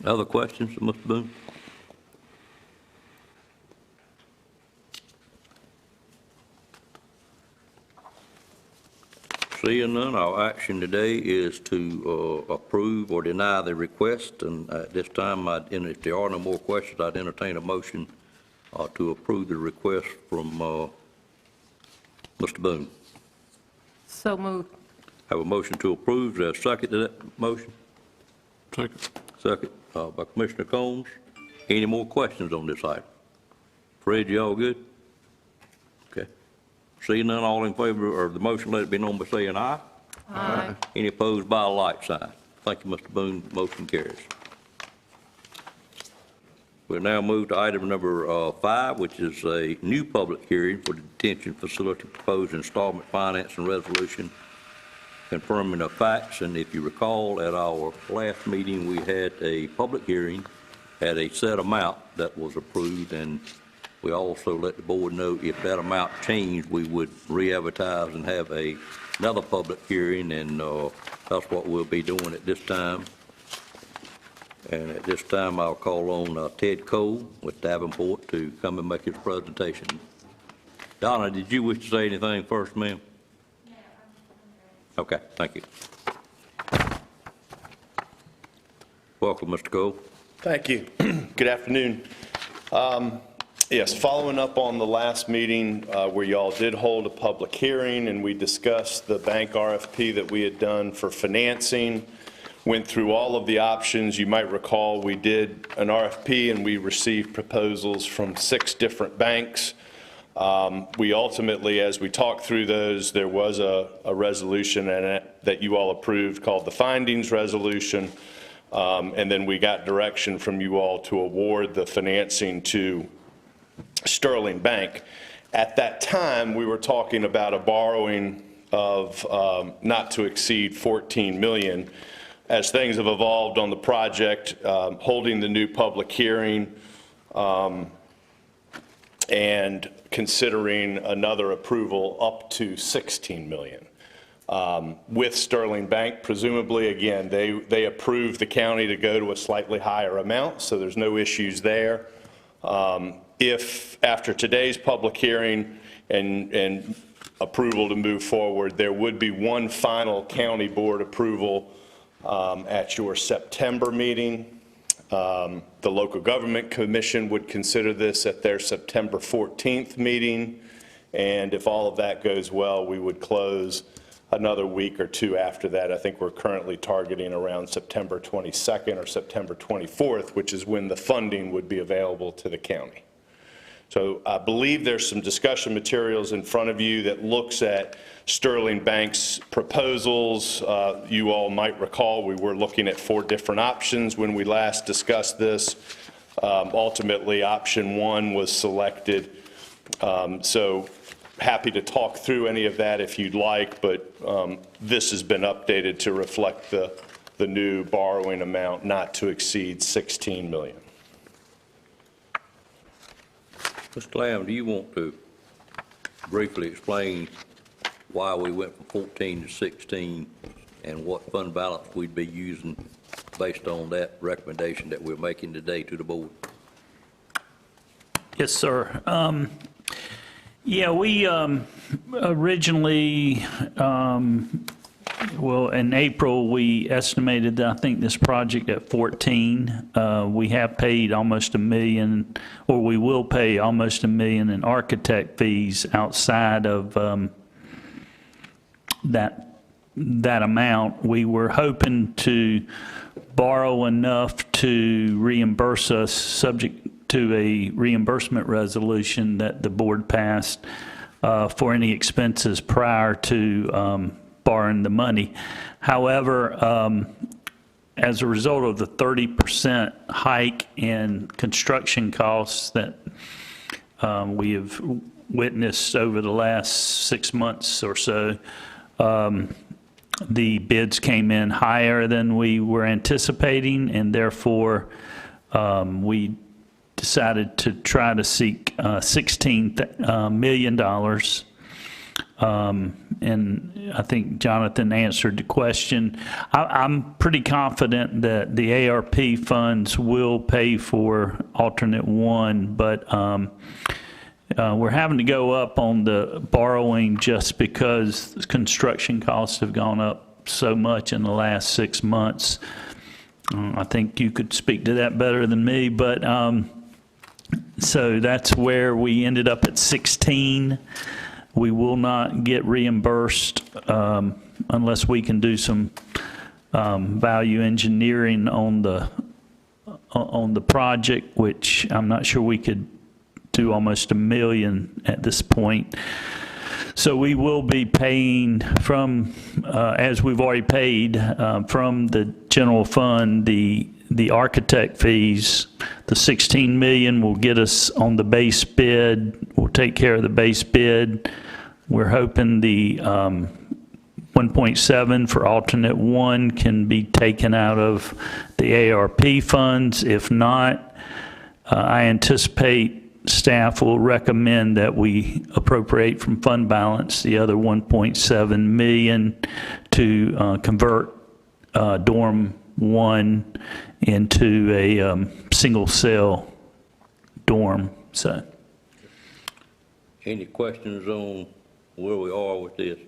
Other questions, Mr. Boone? Seeing none, our action today is to approve or deny the request. And at this time, if there are no more questions, I'd entertain a motion to approve the request from Mr. Boone. So moved. Have a motion to approve. Is there a second to that motion? Second. Second by Commissioner Combs. Any more questions on this item? Fred, you all good? Okay. Seeing none, all in favor of the motion, let it be known by saying aye. Aye. Any opposed by a like sign. Thank you, Mr. Boone. Motion carries. We'll now move to item number 5, which is a new public hearing for the detention facility proposed installment finance and resolution confirming the facts. And if you recall, at our last meeting, we had a public hearing at a set amount that was approved, and we also let the board know if that amount changed, we would re-advertise and have another public hearing, and that's what we'll be doing at this time. And at this time, I'll call on Ted Cole with Davenport to come and make his presentation. Donna, did you wish to say anything first, ma'am? No. Okay, thank you. Welcome, Mr. Cole. Thank you. Good afternoon. Yes, following up on the last meeting where y'all did hold a public hearing and we discussed the bank RFP that we had done for financing, went through all of the options. You might recall we did an RFP and we received proposals from 6 different banks. We ultimately, as we talked through those, there was a resolution that you all approved called the findings resolution. And then we got direction from you all to award the financing to Sterling Bank. At that time, we were talking about a borrowing of not to exceed $14 million. As things have evolved on the project, holding the new public hearing and considering another approval up to $16 million. With Sterling Bank, presumably, again, they approved the county to go to a slightly higher amount, so there's no issues there. If after today's public hearing and approval to move forward, there would be one final county board approval at your September meeting. The local government commission would consider this at their September 14th meeting, and if all of that goes well, we would close another week or 2 after that. I think we're currently targeting around September 22nd or September 24th, which is when the funding would be available to the county. So I believe there's some discussion materials in front of you that looks at Sterling Bank's proposals. You all might recall we were looking at 4 different options when we last discussed this. Ultimately, option 1 was selected. So happy to talk through any of that if you'd like, but this has been updated to reflect the new borrowing amount not to exceed 16 million. Mr. Lamb, do you want to briefly explain why we went from 14 to 16 and what fund balance we'd be using based on that recommendation that we're making today to the board? Yes, sir. Yeah, we originally, well, in April, we estimated, I think, this project at 14. We have paid almost $1 million, or we will pay almost $1 million in architect fees outside of that amount. We were hoping to borrow enough to reimburse us, subject to a reimbursement resolution that the board passed for any expenses prior to borrowing the money. However, as a result of the 30% hike in construction costs that we have witnessed over the last 6 months or so, the bids came in higher than we were anticipating, and therefore we decided to try to seek $16 million. And I think Jonathan answered the question. I'm pretty confident that the ARP funds will pay for alternate one, but we're having to go up on the borrowing just because construction costs have gone up so much in the last 6 months. I think you could speak to that better than me, but so that's where we ended up at 16. We will not get reimbursed unless we can do some value engineering on the project, which I'm not sure we could do almost $1 million at this point. So we will be paying from, as we've already paid, from the general fund, the architect fees. The $16 million will get us on the base bid. We'll take care of the base bid. We're hoping the 1.7 for alternate one can be taken out of the ARP funds. If not, I anticipate staff will recommend that we appropriate from fund balance the other 1.7 million to convert dorm 1 into a single cell dorm. So, Any questions on where we are with this?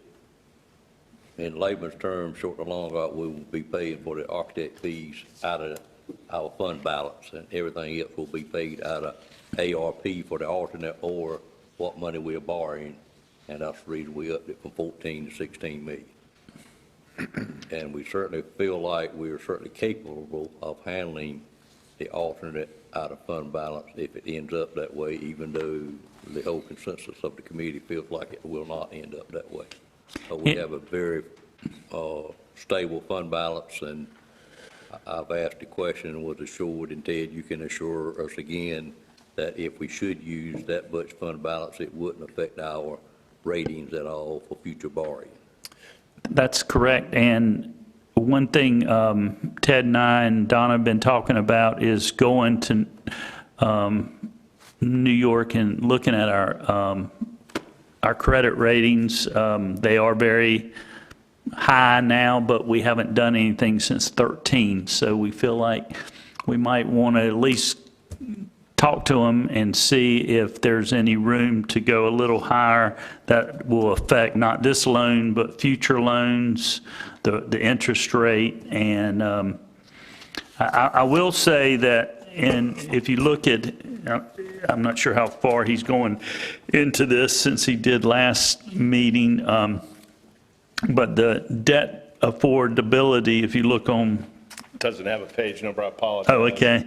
In layman's terms, short and long, we will be paying for the architect fees out of our fund balance, and everything else will be paid out of ARP for the alternate or what money we are borrowing, and that's the reason we upped it from 14 to 16 million. And we certainly feel like we are certainly capable of handling the alternate out of fund balance if it ends up that way, even though the whole consensus of the committee feels like it will not end up that way. So we have a very stable fund balance, and I've asked the question and was assured, and Ted, you can assure us again that if we should use that much fund balance, it wouldn't affect our ratings at all for future borrowing. that's correct. And one thing Ted and I and Donna have been talking about is going to New York and looking at our credit ratings. They are very high now, but we haven't done anything since 13. So we feel like we might want to at least talk to them and see if there's any room to go a little higher that will affect not this loan, but future loans, the interest rate. And I will say that, and if you look at, I'm not sure how far he's going into this since he did last meeting, but the debt affordability, if you look on, Doesn't have a page number, I apologize. oh, okay.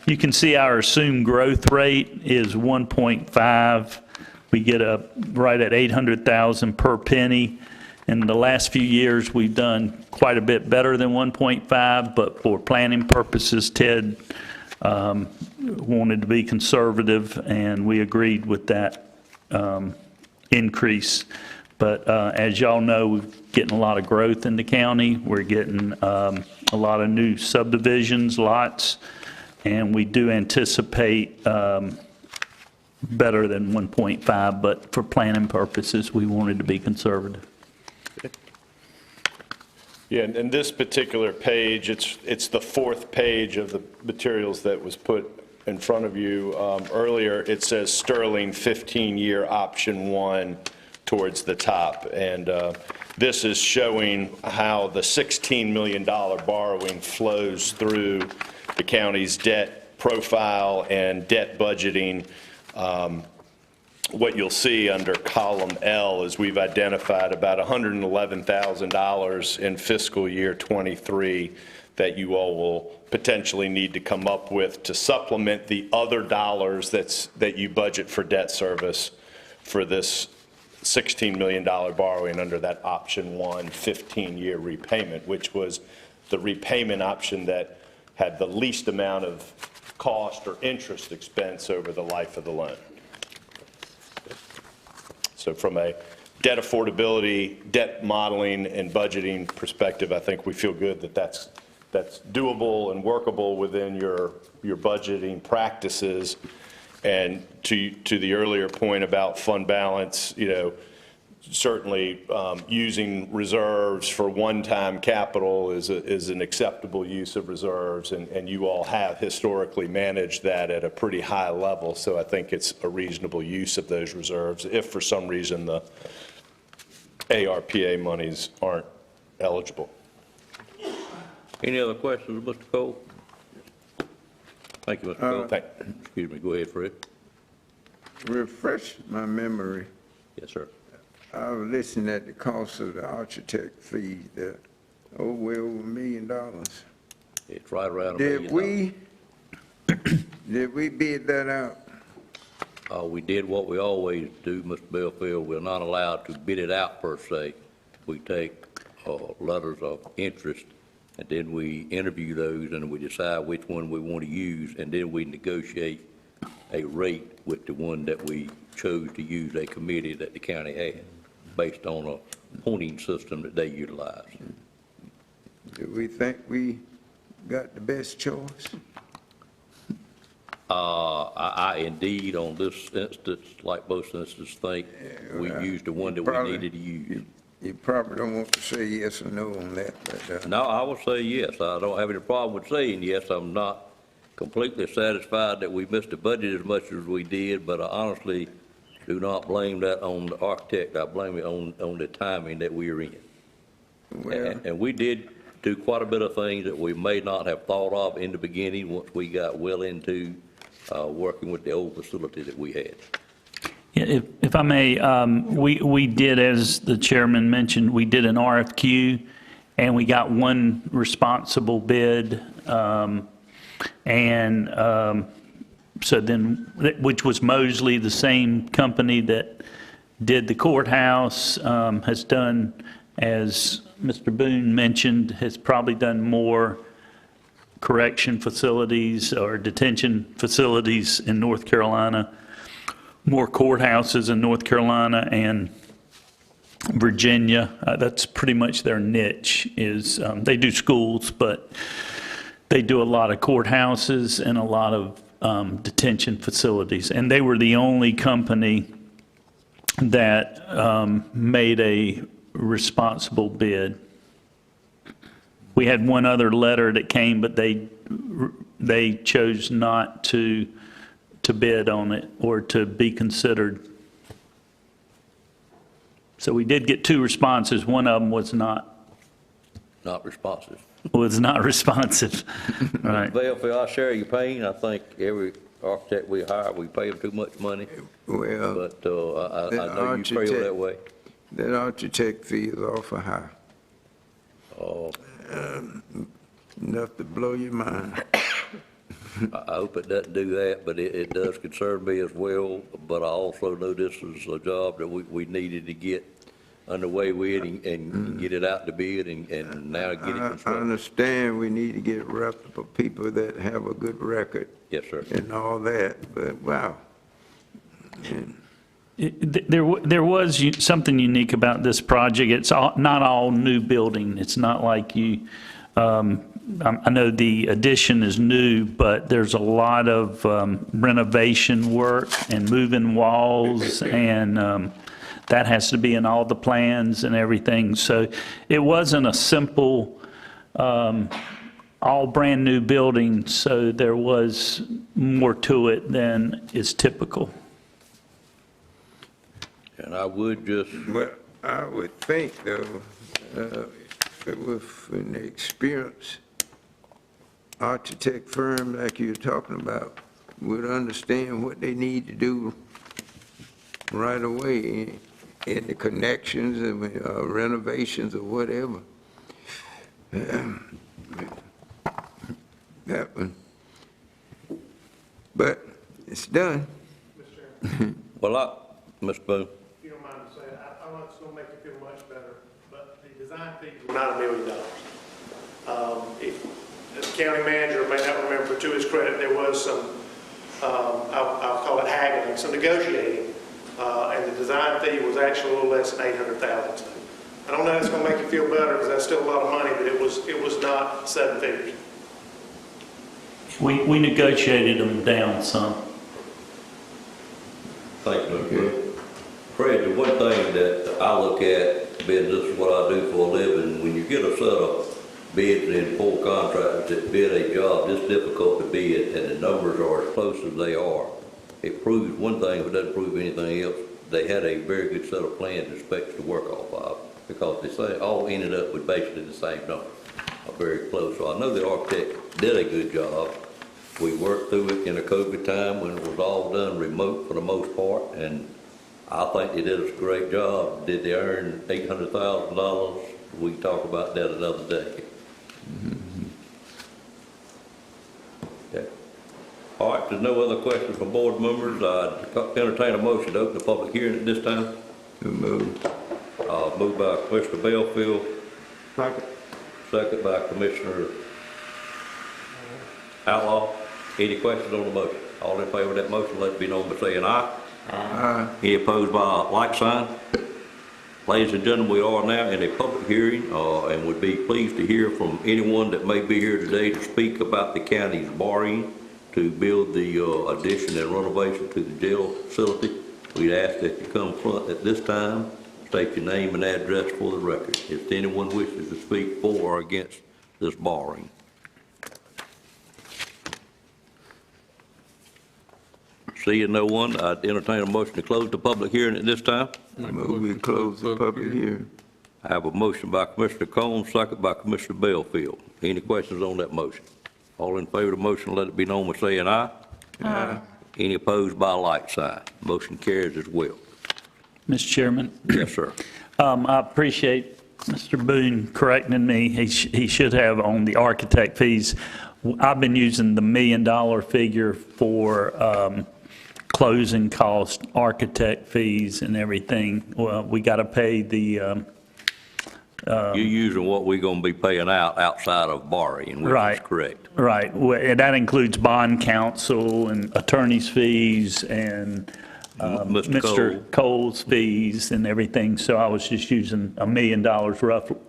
You can see our assumed growth rate is 1.5. We get right at 800,000 per penny. In the last few years, we've done quite a bit better than 1.5, but for planning purposes, Ted wanted to be conservative, and we agreed with that increase. But as y'all know, we're getting a lot of growth in the county. We're getting a lot of new subdivisions, lots, and we do anticipate better than 1.5, but for planning purposes, we wanted to be conservative. Yeah, and this particular page, it's the fourth page of the materials that was put in front of you earlier. It says Sterling 15-year option 1 towards the top. And this is showing how the $16 million borrowing flows through the county's debt profile and debt budgeting. What you'll see under column L is we've identified about $111,000 in fiscal year '23 that you all will potentially need to come up with to supplement the other dollars that you budget for debt service for this $16 million borrowing under that option 1 15-year repayment, which was the repayment option that had the least amount of cost or interest expense over the life of the loan. So from a debt affordability, debt modeling, and budgeting perspective, I think we feel good that that's doable and workable within your budgeting practices. And to the earlier point about fund balance, certainly using reserves for one-time capital is an acceptable use of reserves, and you all have historically managed that at a pretty high level, so I think it's a reasonable use of those reserves if for some reason the ARPA monies aren't eligible. Any other questions, Mr. Cole? Thank you, Mr. Cole. Excuse me, go ahead, Fred. Refresh my memory. Yes, sir. I was listening at the cost of the architect fee, well over $1 million. It's right around $1 million. Did we bid that out? We did what we always do, Mr. Belfield. We're not allowed to bid it out per se. We take letters of interest, and then we interview those, and we decide which one we want to use, and then we negotiate a rate with the one that we chose to use, a committee that the county had, based on a pointing system that they utilize. Do we think we got the best choice? I indeed, on this instance, like most instances, think we used the one that we needed to use. You probably don't want to say yes or no on that, but... No, I will say yes. I don't have any problem with saying yes. I'm not completely satisfied that we missed the budget as much as we did, but I honestly do not blame that on the architect. I blame it on the timing that we are in. Well, And we did do quite a bit of things that we may not have thought of in the beginning once we got well into working with the old facility that we had. Yeah, if I may, we did, as the chairman mentioned, we did an RFQ, and we got one responsible bid, so then, which was Mosley, the same company that did the courthouse, has done, as Mr. Boone mentioned, has probably done more correction facilities or detention facilities in North Carolina, more courthouses in North Carolina and Virginia. That's pretty much their niche is, they do schools, but they do a lot of courthouses and a lot of detention facilities. And they were the only company that made a responsible bid. We had one other letter that came, but they chose not to bid on it or to be considered. So we did get two responses. One of them was not responsive. Right. Well, I share your pain. I think every architect we hire, we pay them too much money. well, But I know you feel that way. that architect fee is awful high. Enough to blow your mind. I hope it doesn't do that, but it does concern me as well. But I also know this is a job that we needed to get underway with and get it out to bid and now get it I constructed. understand we need to get reputable people that have a good record Yes, sir. and all that, but wow. And There was something unique about this project. It's not all new building. It's not like you, I know the addition is new, but there's a lot of renovation work and moving walls, and that has to be in all the plans and everything. So it wasn't a simple, all brand-new building, so there was more to it than is typical. And I would just, Well, I would think, though, with an experienced architect firm like you're talking about, would understand what they need to do right away in the connections and renovations or whatever. That one. But it's done. well, Mr. Boone, If you don't mind me saying, I don't know if it's going to make you feel much better, but the design fees were not $1 million. The county manager may not remember, to his credit, there was some, I'll call it haggling, some negotiating, and the design fee was actually a little less than $800,000. I don't know if it's going to make you feel better, because that's still a lot of money, but it was not 7 figures. We negotiated them down some. thank you, Mr. Boone. Fred, the one thing that I look at, being this is what I do for a living, when you get a set of bids and 4 contractors that bid a job this difficult to bid, and the numbers are as close as they are, it proves one thing, but doesn't prove anything else. They had a very good set of plans and specs to work off of, because they say all ended up with basically the same number, or very close. So I know the architect did a good job. We worked through it in a COVID time when it was all done remote for the most part, and I think they did a great job. Did they earn $800,000? We can talk about that another day. Okay. All right, there's no other questions from board members. I'd entertain a motion to open the public hearing at this time. Moved. Moved by Commissioner Belfield, Second. second by Commissioner Outlaw. Any questions on the motion? All in favor of that motion, let it be known by saying aye. Aye. Any opposed by a like sign? Ladies and gentlemen, we are now in a public hearing and would be pleased to hear from anyone that may be here today to speak about the county's borrowing to build the addition and renovation to the jail facility. We'd ask that you come front at this time, state your name and address for the record. If anyone wishes to speak for or against this borrowing. Seeing no one, I'd entertain a motion to close the public hearing at this time. Move we close the public hearing. I have a motion by Commissioner Combs, second by Commissioner Belfield. Any questions on that motion? All in favor of the motion, let it be known by saying aye. Aye. Any opposed by a like sign? Motion carries as well. Mr. Chairman? Yes, sir. I appreciate Mr. Boone correcting me. He should have on the architect fees. I've been using the $1 million figure for closing cost, architect fees and everything. Well, we got to pay the, You're using what we're going to be paying out outside of borrowing, which is Right. correct. right, and that includes bond counsel and attorney's fees and Mr. Mr. Cole's fees and everything. So I was just using $1 million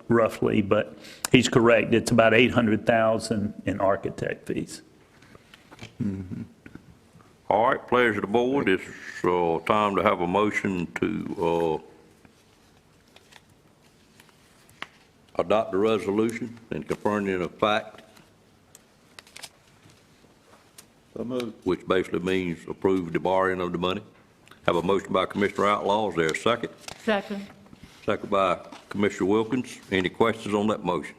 roughly, but he's correct. It's about $800,000 in architect fees. All right, pleasure of the board. It's time to have a motion to adopt the resolution and confirming of fact, So moved. which basically means approve the borrowing of the money. Have a motion by Commissioner Outlaw. Is there a second? Second. Second by Commissioner Wilkins. Any questions on that motion?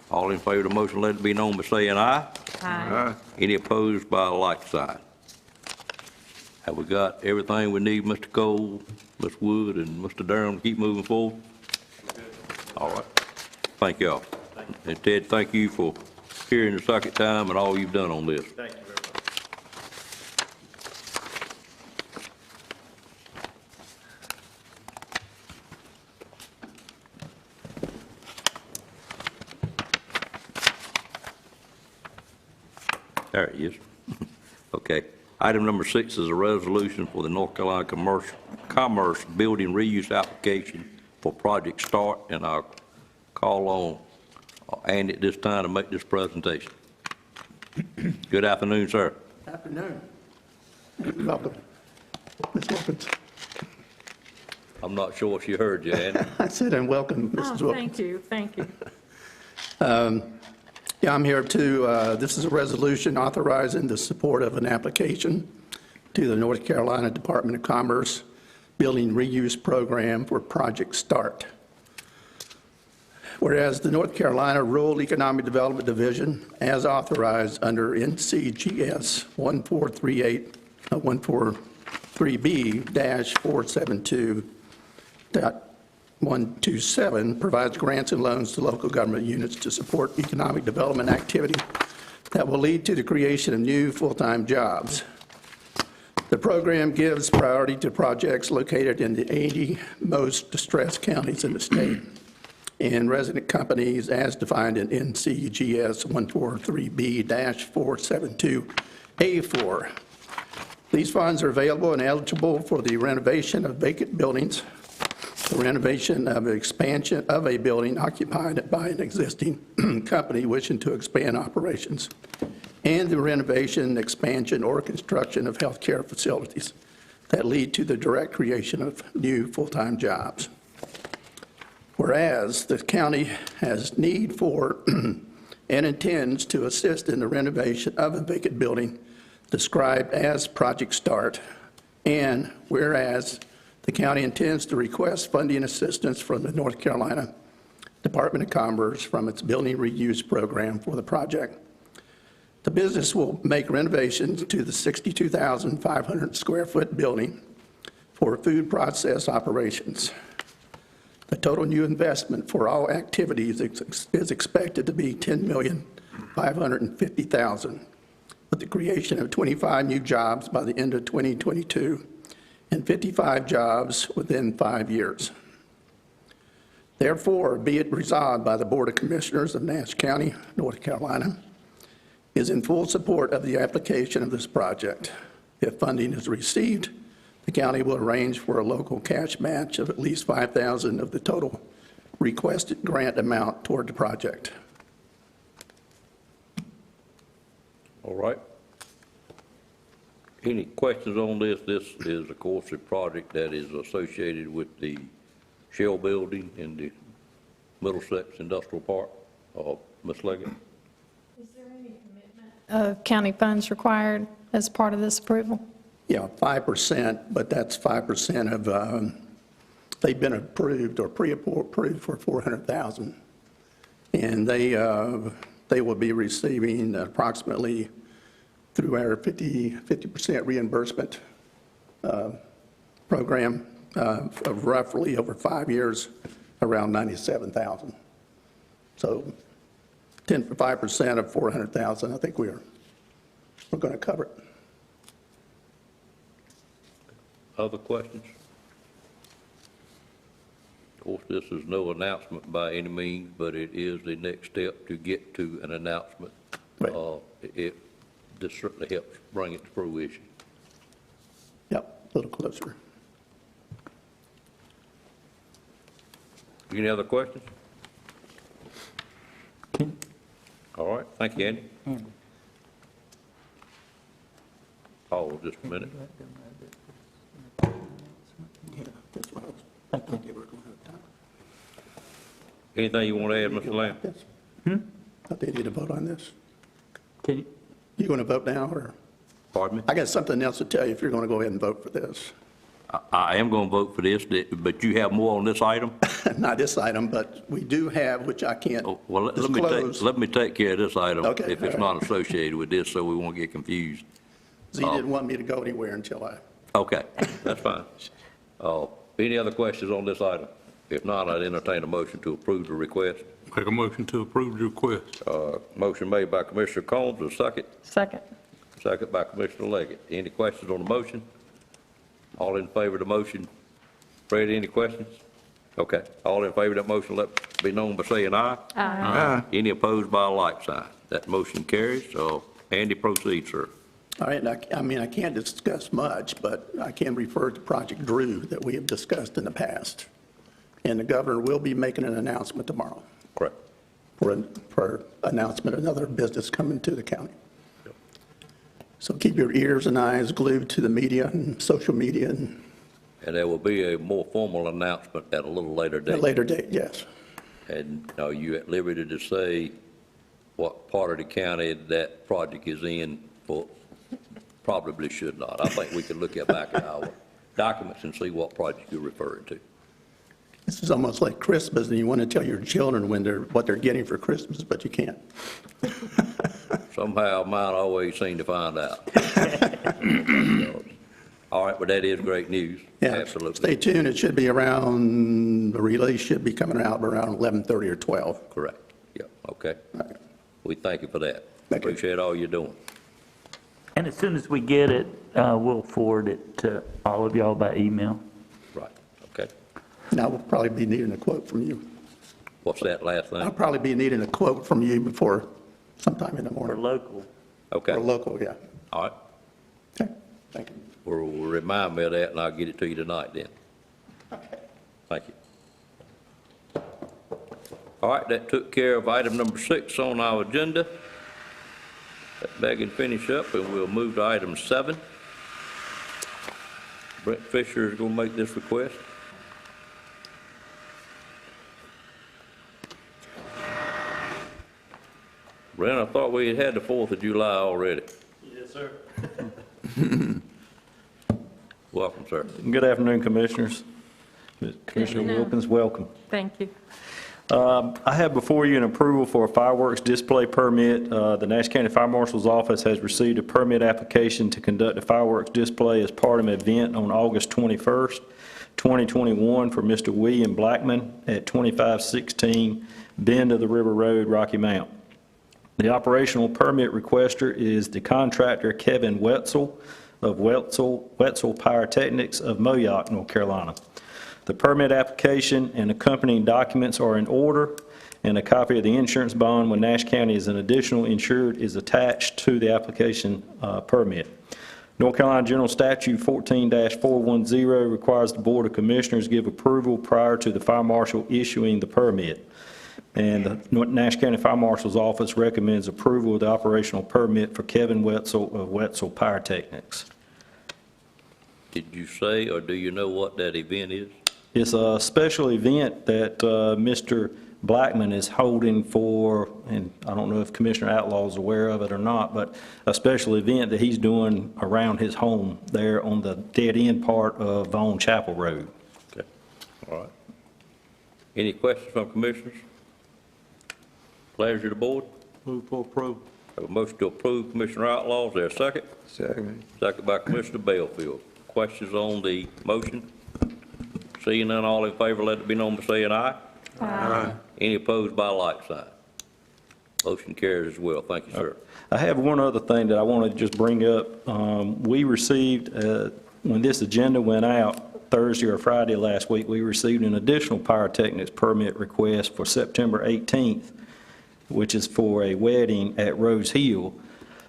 All in favor of the motion, let it be known by saying aye. Aye. Any opposed by a like sign? Have we got everything we need, Mr. Cole, Ms. Wood, and Mr. Durham to keep moving forward? All right. Thank y'all. And Ted, thank you for hearing the second time and all you've done on this. Thank you very much. There he is. Okay. Item number 6 is a resolution for the North Carolina Commerce Building Reuse Application for Project Start, and I'll call on Andy at this time to make this presentation. Good afternoon, sir. Afternoon. Welcome. Ms. Wilkins. I'm not sure if you heard you, Andy. I said, and welcome, Mrs. Oh, Wilkins. thank you. Yeah, I'm here to, this is a resolution authorizing the support of an application to the North Carolina Department of Commerce Building Reuse Program for Project Start. Whereas the North Carolina Rural Economic Development Division, as authorized under NCGS 143B-472.127, provides grants and loans to local government units to support economic development activity that will lead to the creation of new full-time jobs. The program gives priority to projects located in the 80 most distressed counties in the state and resident companies as defined in NCGS 143B-472A4. These funds are available and eligible for the renovation of vacant buildings, the renovation of an expansion of a building occupied by an existing company wishing to expand operations, and the renovation, expansion, or construction of healthcare facilities that lead to the direct creation of new full-time jobs. Whereas the county has need for and intends to assist in the renovation of a vacant building described as Project Start, and whereas the county intends to request funding assistance from the North Carolina Department of Commerce from its building reuse program for the project. The business will make renovations to the 62,500 square foot building for food process operations. The total new investment for all activities is expected to be $10,550,000, with the creation of 25 new jobs by the end of 2022 and 55 jobs within 5 years. Therefore, be it resolved by the Board of Commissioners of Nash County, North Carolina, is in full support of the application of this project. If funding is received, the county will arrange for a local cash match of at least $5,000 of the total requested grant amount toward the project. All right. Any questions on this? This is, of course, a project that is associated with the Shell Building in the Middlesex Industrial Park. Ms. Leggett? Is there any commitment of county funds required as part of this approval? Yeah, 5%, but that's 5% of, they've been approved or pre-approved for $400,000. And they will be receiving approximately through our 50% reimbursement program of roughly over 5 years, around $97,000. So 5% of $400,000, I think we're going to cover it. Other questions? Of course, this is no announcement by any means, but it is the next step to get to an announcement. Right. This certainly helps bring it to fruition. Yep, a little closer. Any other questions? All right, thank you, Andy. Hold just a minute. Anything you want to add, Mr. Lamb? Yes. I think you need to vote on this. Can you- You going to vote now, or? Pardon me? I got something else to tell you if you're going to go ahead and vote for this. I am going to vote for this, but you have more on this item? Not this item, but we do have, which I can't Oh, well, disclose. let me take care of this item. Okay, If it's all right. not associated with this, so we won't get confused. Z didn't want me to go anywhere until I, Okay, that's fine. Any other questions on this item? If not, I'd entertain a motion to approve the request. Make a motion to approve the request. Motion made by Commissioner Combs, a second. Second. Second by Commissioner Leggett. Any questions on the motion? All in favor of the motion? Fred, any questions? Okay, all in favor of that motion, let it be known by saying aye. Aye. Any opposed by a like sign? That motion carries. Andy, proceed, sir. All right, I mean, I can't discuss much, but I can refer to Project Drew that we have discussed in the past. And the governor will be making an announcement tomorrow Correct. for announcement of another business coming to the county. So keep your ears and eyes glued to the media and social media and And there will be a more formal announcement at a little later at date. a later date, yes. And are you at liberty to say what part of the county that project is in? For probably should not. I think we could look back at our documents and see what project you're referring to. This is almost like Christmas, and you want to tell your children what they're getting for Christmas, but you can't. Somehow mine always seem to find out. All right, but that is great news. Yeah, Absolutely. stay tuned. It should be around, the release should be coming out around 11:30 or 12. Correct. Yeah, okay. We thank you for that. Thank you. Appreciate all you're doing. And as soon as we get it, we'll forward it to all of y'all by email. Right, okay. Now, we'll probably be needing a quote from you. What's that last I'll thing? probably be needing a quote from you before sometime in the For morning. local. Okay, Or local, yeah. all right. Okay, thank you. Well, remind me of that, and I'll get it to you tonight then. Thank you. All right, that took care of item number 6 on our agenda. Let Megan finish up, and we'll move to item 7. Brent Fisher is going to make this request. Brent, I thought we had the 4th of July already. Yes, sir. Welcome, sir. Good afternoon, Commissioners. Commissioner afternoon. Wilkins, welcome. Thank you. I have before you an approval for a fireworks display permit. The Nash County Fire Marshal's Office has received a permit application to conduct a fireworks display as part of an event on August 21st, 2021 for Mr. William Blackman at 2516 Bend of the River Road, Rocky Mount. The operational permit requester is the contractor Kevin Wetzel of Wetzel Pyrotechnics of Moyock, North Carolina. The permit application and accompanying documents are in order, and a copy of the insurance bond when Nash County is an additional insured is attached to the application permit. North Carolina General Statute 14-410 requires the Board of Commissioners give approval prior to the fire marshal issuing the permit. And the Nash County Fire Marshal's Office recommends approval of the operational permit for Kevin Wetzel of Wetzel Pyrotechnics. Did you say, or do you know what that event is? It's a special event that Mr. Blackman is holding for, and I don't know if Commissioner Outlaw is aware of it or not, but a special event that he's doing around his home there on the dead-end part of Vaughn Chapel Road. Okay, all right. Any questions from commissioners? Pleasure to the board. Move for approval. Have a motion to approve Commissioner Outlaw. Is there a second? Second. Second by Commissioner Bellfield. Questions on the motion? Seeing none, all in favor, let it be known by saying aye. Aye. Any opposed by like sign? Motion carries as well. Thank you, sir. I have one other thing that I want to just bring up. We received, when this agenda went out Thursday or Friday last week, we received an additional pyrotechnics permit request for September 18th, which is for a wedding at Rose Hill.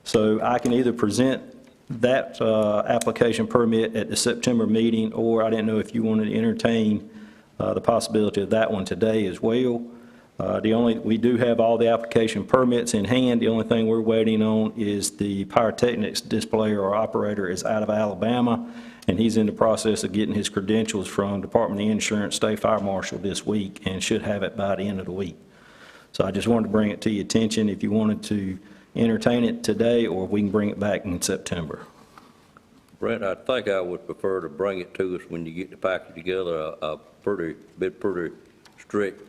So I can either present that application permit at the September meeting, or I didn't know if you wanted to entertain the possibility of that one today as well. We do have all the application permits in hand. The only thing we're waiting on is the pyrotechnics displayer or operator is out of Alabama, and he's in the process of getting his credentials from Department of Insurance, State Fire Marshal this week, and should have it by the end of the week. So I just wanted to bring it to your attention if you wanted to entertain it today, or we can bring it back in September. Brent, I think I would prefer to bring it to us when you get the package together, a pretty strict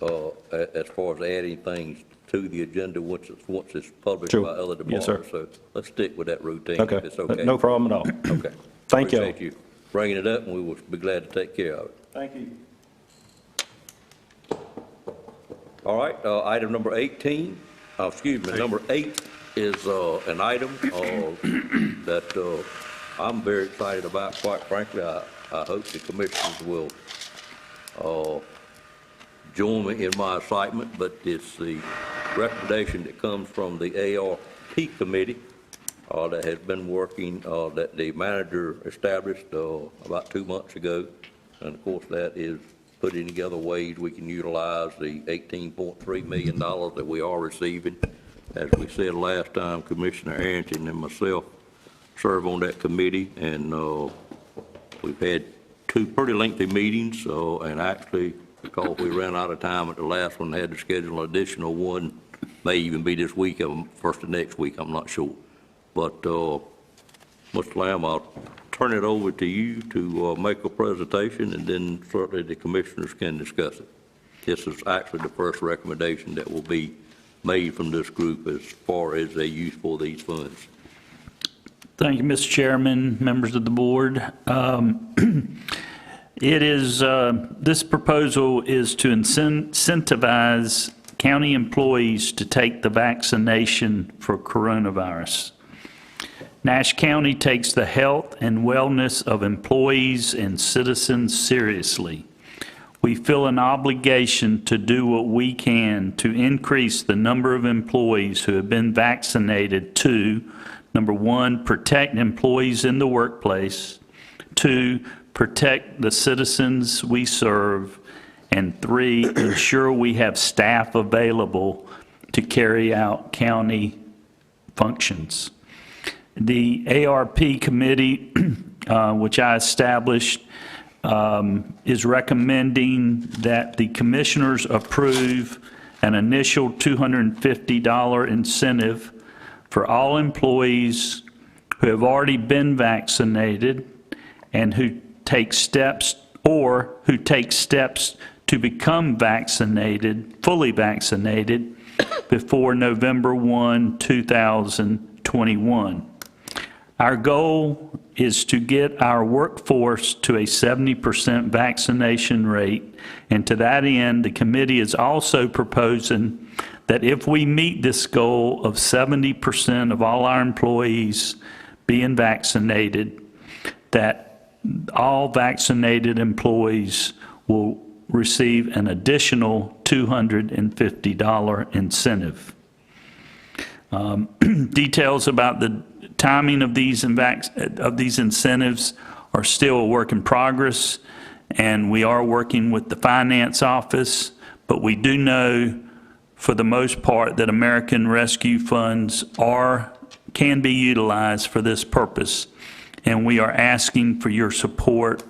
as far as adding things to the agenda once it's published Sure. by other Yes, sir. departments. So let's stick with that routine Okay. if it's okay. No problem at all. Okay. Thank you. Appreciate you bringing it up, and we will be glad to take care of it. Thank you. All right, item number 18, number 8 is an item that I'm very excited about, quite frankly. I hope the commissioners will join me in my excitement, but it's the recommendation that comes from the ARP committee that has been working, that the manager established about 2 months ago. And of course, that is putting together ways we can utilize the $18.3 million that we are receiving. As we said last time, Commissioner Arrington and myself serve on that committee, and we've had 2 pretty lengthy meetings, and actually, because we ran out of time at the last one, had to schedule an additional one, may even be this week, first of next week, I'm not sure. But, Mr. Lamb, I'll turn it over to you to make a presentation, and then certainly the commissioners can discuss it. This is actually the first recommendation that will be made from this group as far as their use for these funds. Thank you, Mr. Chairman, members of the board. This proposal is to incentivize county employees to take the vaccination for coronavirus. Nash County takes the health and wellness of employees and citizens seriously. We feel an obligation to do what we can to increase the number of employees who have been vaccinated to, number 1, protect employees in the workplace, 2, protect the citizens we serve, and 3, ensure we have staff available to carry out county functions. The ARP committee, which I established, is recommending that the commissioners approve an initial $250 incentive for all employees who have already been vaccinated and who take steps to become vaccinated, fully vaccinated, before November 1, 2021. Our goal is to get our workforce to a 70% vaccination rate, and to that end, the committee is also proposing that if we meet this goal of 70% of all our employees being vaccinated, that all vaccinated employees will receive an additional $250 incentive. Details about the timing of these incentives are still a work in progress, and we are working with the finance office, but we do know for the most part that American Rescue Funds can be utilized for this purpose, and we are asking for your support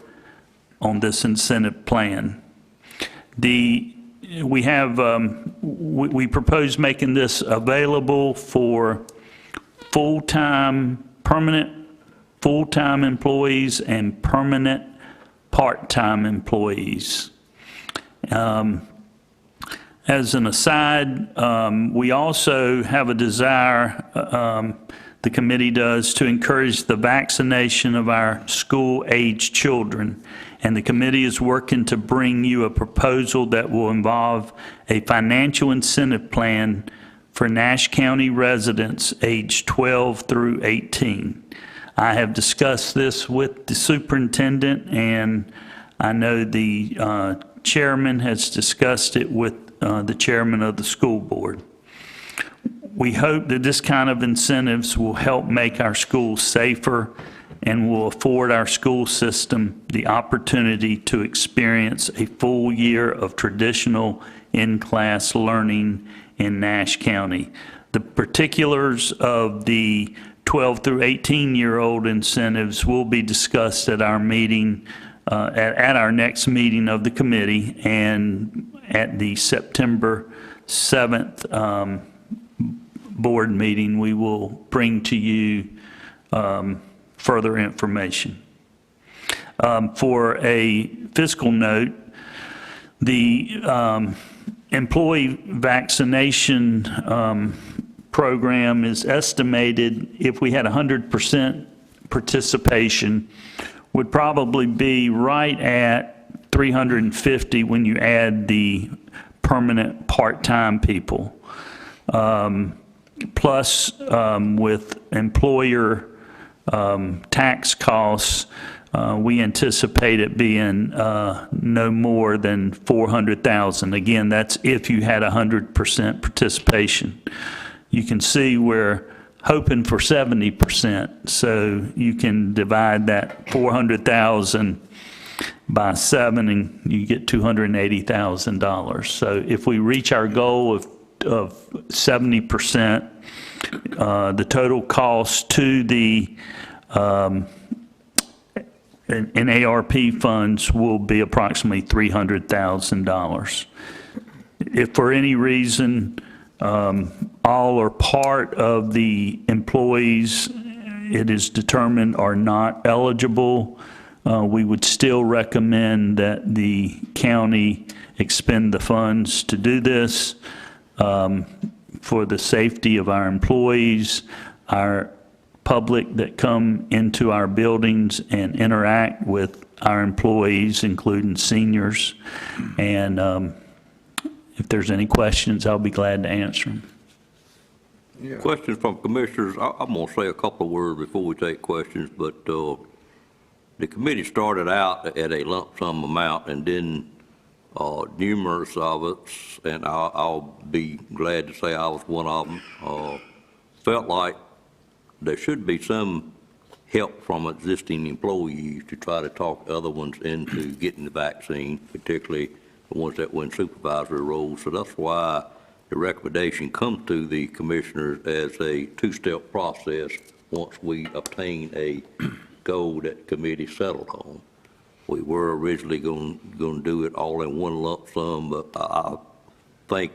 on this incentive plan. We propose making this available for permanent full-time employees and permanent part-time employees. As an aside, we also have a desire, the committee does, to encourage the vaccination of our school-age children. And the committee is working to bring you a proposal that will involve a financial incentive plan for Nash County residents aged 12 through 18. I have discussed this with the superintendent, and I know the chairman has discussed it with the chairman of the school board. We hope that this kind of incentives will help make our schools safer and will afford our school system the opportunity to experience a full year of traditional in-class learning in Nash County. The particulars of the 12 through 18-year-old incentives will be discussed at our meeting, at our next meeting of the committee, and at the September 7th board meeting, we will bring to you further information. For a fiscal note, the employee vaccination program is estimated, if we had 100% participation, would probably be right at 350 when you add the permanent part-time people. Plus, with employer tax costs, we anticipate it being no more than $400,000. Again, that's if you had 100% participation. You can see where hoping for 70%. So you can divide that 400,000 by 7 and you get $280,000. So if we reach our goal of 70%, the total cost to the in ARP funds will be approximately $300,000. If for any reason all or part of the employees it is determined are not eligible, we would still recommend that the county expend the funds to do this for the safety of our employees, our public that come into our buildings and interact with our employees, including seniors. And if there's any questions, I'll be glad to answer them. Yeah. Questions from commissioners. I'm going to say a couple of words before we take questions, but the committee started out at a lump sum amount, and then numerous of us, and I'll be glad to say I was one of them, felt like there should be some help from existing employees to try to talk other ones into getting the vaccine, particularly the ones that were in supervisory roles. So that's why the recommendation comes to the commissioners as a two-step process once we obtain a goal that the committee settled on. We were originally going to do it all in one lump sum, but I think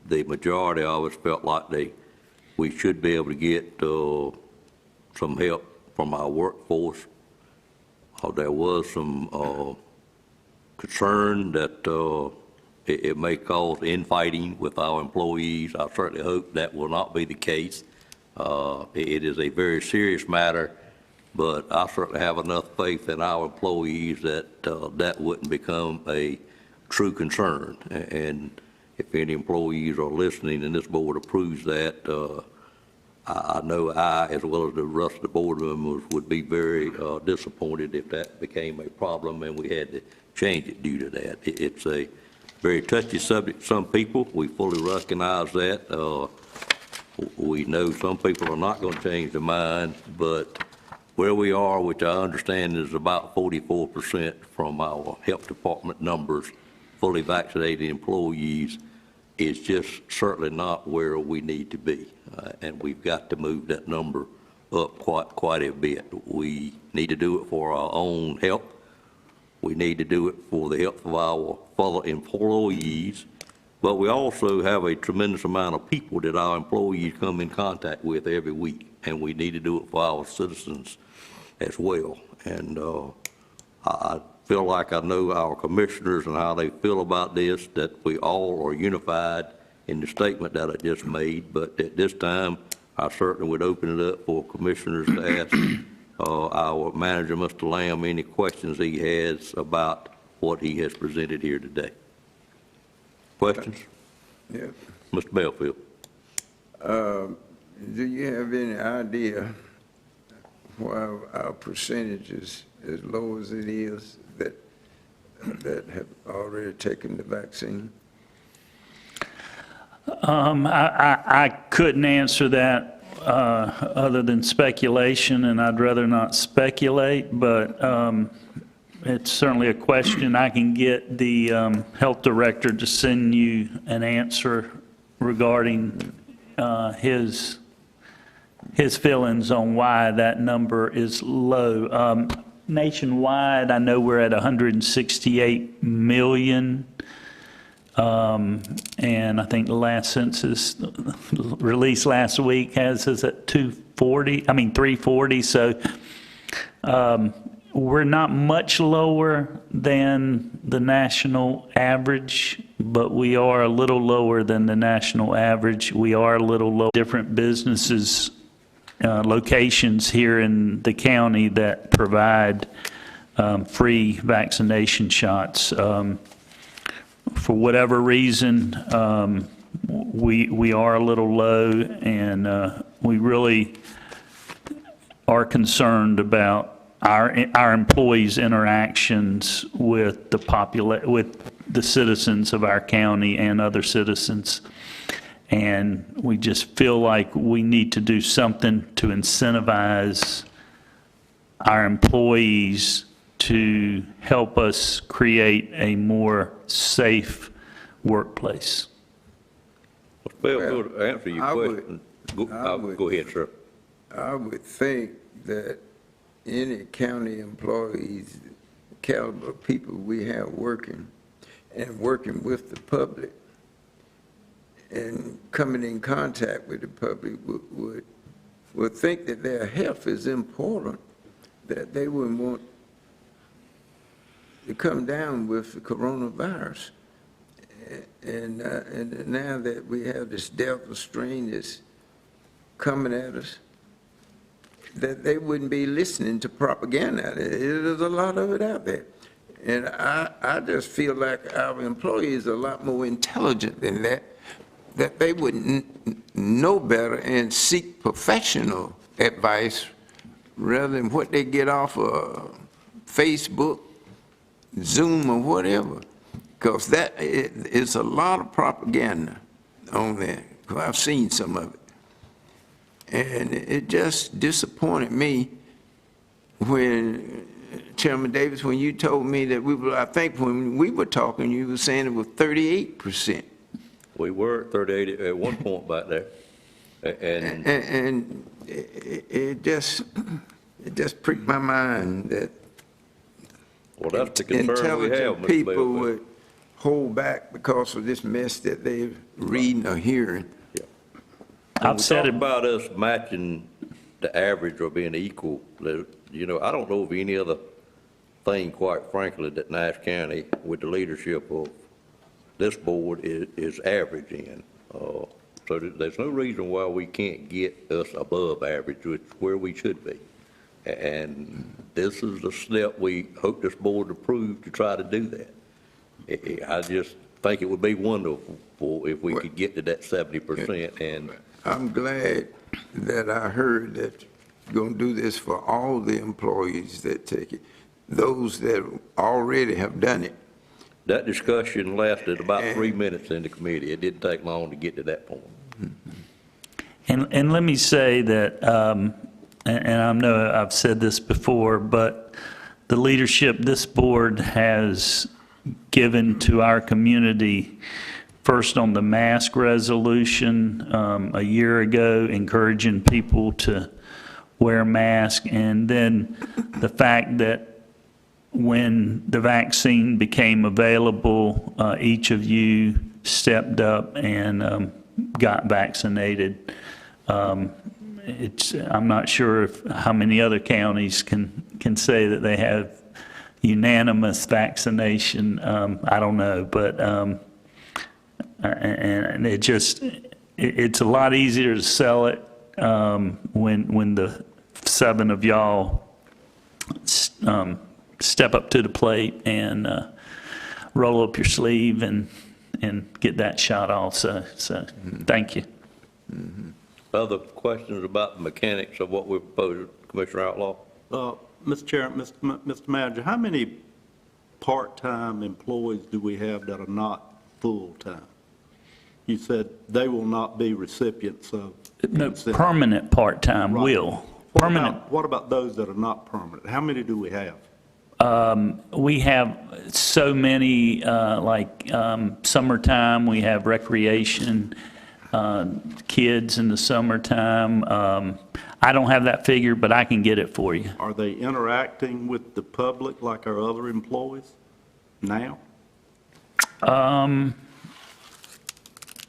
the majority of us felt like we should be able to get some help from our workforce. There was some concern that it may cause infighting with our employees. I certainly hope that will not be the case. It is a very serious matter, but I certainly have enough faith in our employees that that wouldn't become a true concern. And if any employees are listening and this board approves that, I know I, as well as the rest of the board members, would be very disappointed if that became a problem and we had to change it due to that. It's a very touchy subject to some people. We fully recognize that. We know some people are not going to change their mind, but where we are, which I understand is about 44% from our health department numbers, fully vaccinated employees, is just certainly not where we need to be. And we've got to move that number up quite a bit. We need to do it for our own health. We need to do it for the health of our fellow employees. But we also have a tremendous amount of people that our employees come in contact with every week, and we need to do it for our citizens as well. And I feel like I know our commissioners and how they feel about this, that we all are unified in the statement that I just made. But at this time, I certainly would open it up for commissioners to ask our manager, Mr. Lamb, any questions he has about what he has presented here today. Questions? Yeah. Mr. Belfield. Do you have any idea why our percentage is as low as it is that have already taken the vaccine? I couldn't answer that other than speculation, and I'd rather not speculate, but it's certainly a question. I can get the health director to send you an answer regarding his feelings on why that number is low. Nationwide, I know we're at 168 million. And I think the last census released last week has us at 340. So we're not much lower than the national average, but we are a little lower than the national average. We are a little low. Different businesses, locations here in the county that provide free vaccination shots. For whatever reason, we are a little low, and we really are concerned about our employees' interactions with the citizens of our county and other citizens. And we just feel like we need to do something to incentivize our employees to help us create a more safe workplace. Well, to answer your I would- question, I would- go ahead, sir. I would think that any county employees, caliber of people we have working, and working with the public, and coming in contact with the public would think that their health is important, that they wouldn't want to come down with the coronavirus. And now that we have this Delta strain that's coming at us, that they wouldn't be listening to propaganda. There's a lot of it out there. And I just feel like our employees are a lot more intelligent than that they would know better and seek professional advice rather than what they get off of Facebook, Zoom, or whatever. Because that is a lot of propaganda on there. I've seen some of it. And it just disappointed me when, Chairman Davis, when you told me that I think when we were talking, you were saying it was 38%. We were at 38 at one point back there. And it just pricked my mind that Well, that's the concern we have, intelligent Mr. people Bellfield. would hold back because of this mess that they're reading or hearing. I've said Talk it, about us matching the average or being equal. You know, I don't know of any other thing, quite frankly, that Nash County, with the leadership of this board, is average in. So there's no reason why we can't get us above average, which is where we should be. And this is the step we hope this board approve to try to do that. I just think it would be wonderful if we could get to that 70%. And I'm glad that I heard that you're going to do this for all the employees that take it, those that already have done it. that discussion lasted about 3 minutes in the committee. It didn't take long to get to that point. and let me say that, and I know I've said this before, but the leadership this board has given to our community, first on the mask resolution a year ago, encouraging people to wear masks, and then the fact that when the vaccine became available, each of you stepped up and got vaccinated. I'm not sure how many other counties can say that they have unanimous vaccination. I don't know, but and it's a lot easier to sell it when the 7 of y'all step up to the plate and roll up your sleeve and get that shot also. So thank you. Other questions about the mechanics of what we're proposing, Commissioner Outlaw? Mr. Chair, Mr. Manager, how many part-time employees do we have that are not full-time? You said they will not be recipients of No, incentive. permanent part-time Right. will. Permanent. What about those that are not permanent? How many do we have? We have so many, like summertime, we have recreation, kids in the summertime. I don't have that figure, but I can get it for you. Are they interacting with the public like our other employees now?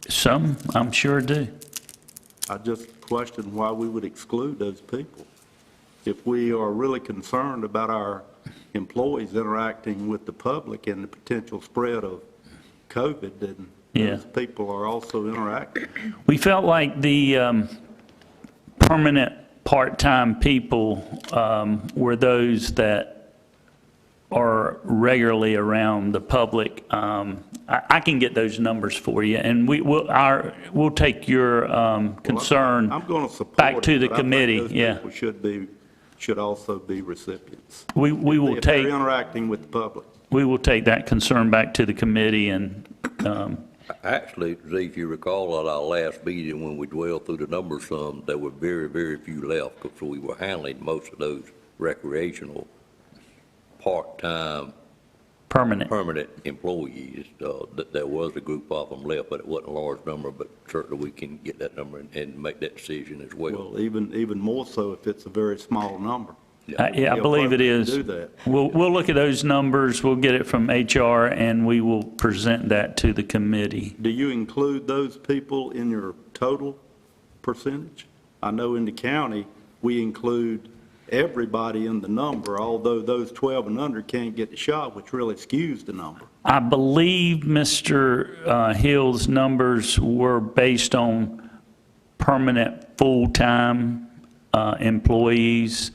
Some, I'm sure do. I just question why we would exclude those people. If we are really concerned about our employees interacting with the public and the potential spread of COVID, then those people are also interacting. We felt like the permanent part-time people were those that are regularly around the public. I can get those numbers for you, and we'll take your concern I'm going to support back to it, the but I think committee. those Yeah, people should also be recipients. we will If they're take interacting with the public. that concern back to the committee and Actually, Z, if you recall at our last meeting, when we dwelled through the numbers some, there were very, very few left, because we were handling most of those recreational, part-time, permanent employees. There was a group of them left, but it wasn't a large number, but certainly we can get that number and make that decision as well. Well, even more so if it's a very small number. Yeah, I believe it is. Do that. We'll look at those numbers, we'll get it from HR, and we will present that to the committee. Do you include those people in your total percentage? I know in the county, we include everybody in the number, although those 12 and under can't get the shot, which really skews the number. I believe Mr. Hill's numbers were based on permanent, full-time employees,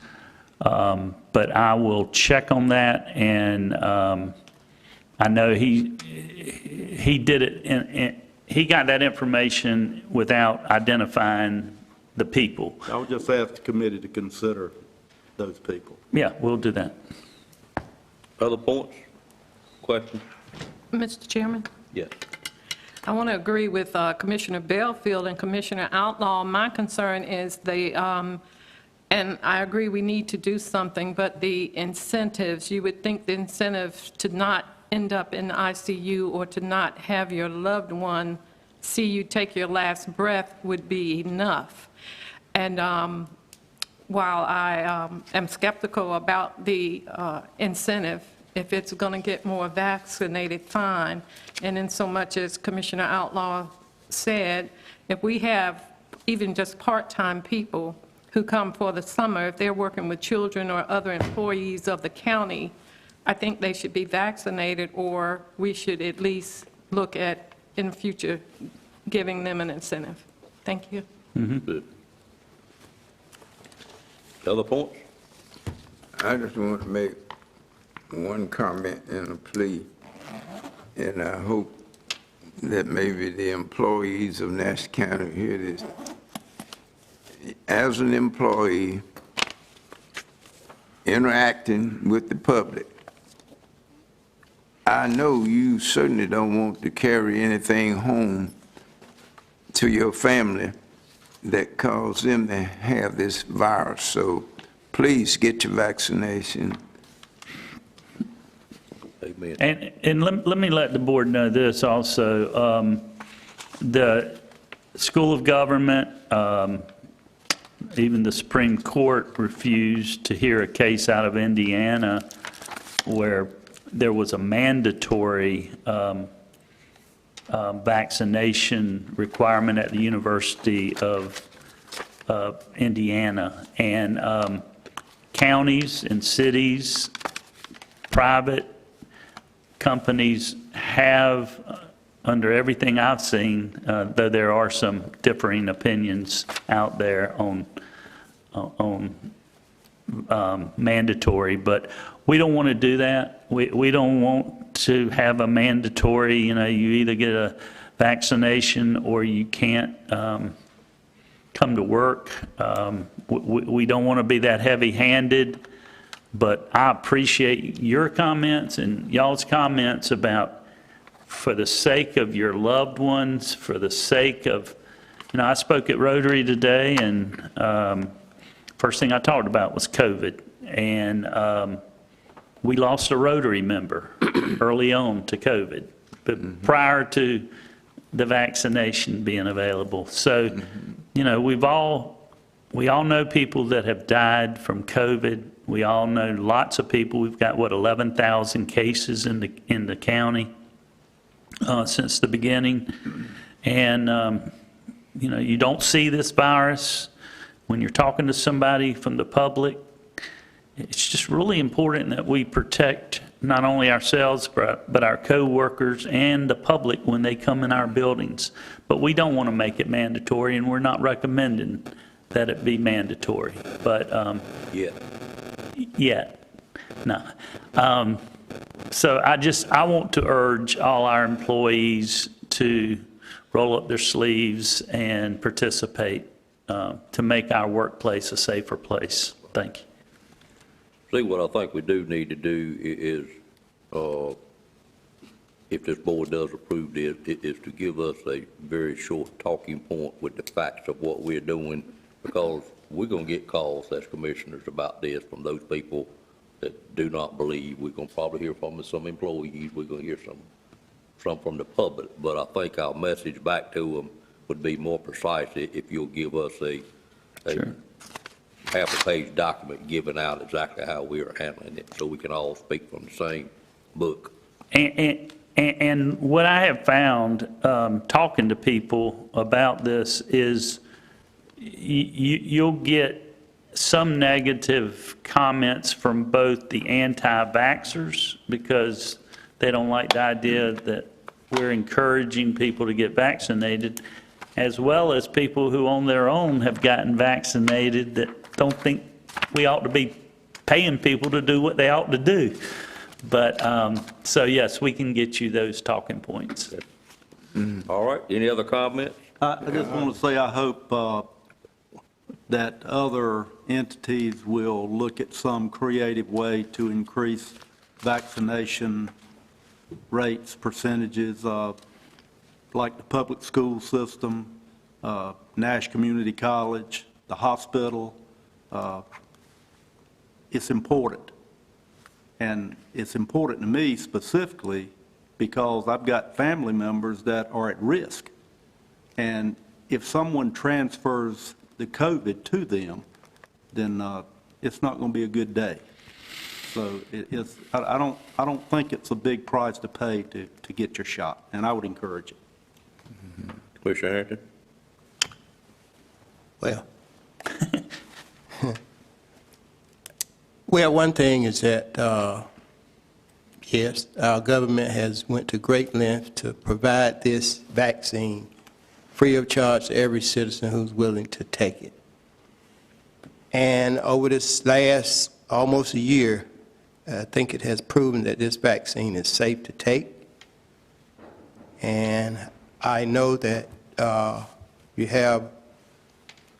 but I will check on that, and I know he did it, and he got that information without identifying the people. I would just ask the committee to consider those people. Yeah, we'll do that. Other points, questions? Mr. Chairman? Yes. I want to agree with Commissioner Belfield and Commissioner Outlaw. My concern is and I agree we need to do something, but the incentives, you would think the incentive to not end up in ICU or to not have your loved one see you take your last breath would be enough. And while I am skeptical about the incentive, if it's going to get more vaccinated, fine. And in so much as Commissioner Outlaw said, if we have even just part-time people who come for the summer, if they're working with children or other employees of the county, I think they should be vaccinated, or we should at least look at, in the future, giving them an incentive. Thank you. Good. Other points? I just want to make one comment and a plea, and I hope that maybe the employees of Nash County hear this. As an employee interacting with the public, I know you certainly don't want to carry anything home to your family that cause them to have this virus. So please get your vaccination. Amen. And let me let the board know this also. The School of Government, even the Supreme Court refused to hear a case out of Indiana where there was a mandatory vaccination requirement at the University of Indiana. And counties and cities, private companies have, under everything I've seen, though there are some differing opinions out there on mandatory, but we don't want to do that. We don't want to have a mandatory, you either get a vaccination or you can't come to work. We don't want to be that heavy-handed, but I appreciate your comments and y'all's comments about, for the sake of your loved ones, for the sake of, I spoke at Rotary today, and first thing I talked about was COVID, and we lost a Rotary member early on to COVID, but prior to the vaccination being available. So, we all know people that have died from COVID. We all know lots of people. We've got, 11,000 cases in the county since the beginning. And, you don't see this virus when you're talking to somebody from the public. It's just really important that we protect not only ourselves, but our co-workers and the public when they come in our buildings. But we don't want to make it mandatory, and we're not recommending that it be mandatory. But yet, no. So I want to urge all our employees to roll up their sleeves and participate to make our workplace a safer place. Thank you. See, what I think we do need to do is if this board does approve this, is to give us a very short talking point with the facts of what we're doing, because we're going to get calls as commissioners about this from those people that do not believe. We're going to probably hear from some employees, we're going to hear some from the public, but I think our message back to them would be more precise if you'll give us a Sure. half-a-page document giving out exactly how we are handling it, so we can all speak from the same book. And what I have found, talking to people about this, is you'll get some negative comments from both the anti-vaxxers, because they don't like the idea that we're encouraging people to get vaccinated, as well as people who on their own have gotten vaccinated that don't think we ought to be paying people to do what they ought to do. But, so yes, we can get you those talking points. All right, any other comments? I just want to say, I hope that other entities will look at some creative way to increase vaccination rates, percentages, like the public school system, Nash Community College, the hospital. It's important. And it's important to me specifically because I've got family members that are at risk. And if someone transfers the COVID to them, then it's not going to be a good day. So I don't think it's a big price to pay to get your shot, and I would encourage it. Commissioner Harrington? Well, well, one thing is that, yes, our government has went to great lengths to provide this vaccine free of charge to every citizen who's willing to take it. And over this last almost a year, I think it has proven that this vaccine is safe to take. And I know that you have,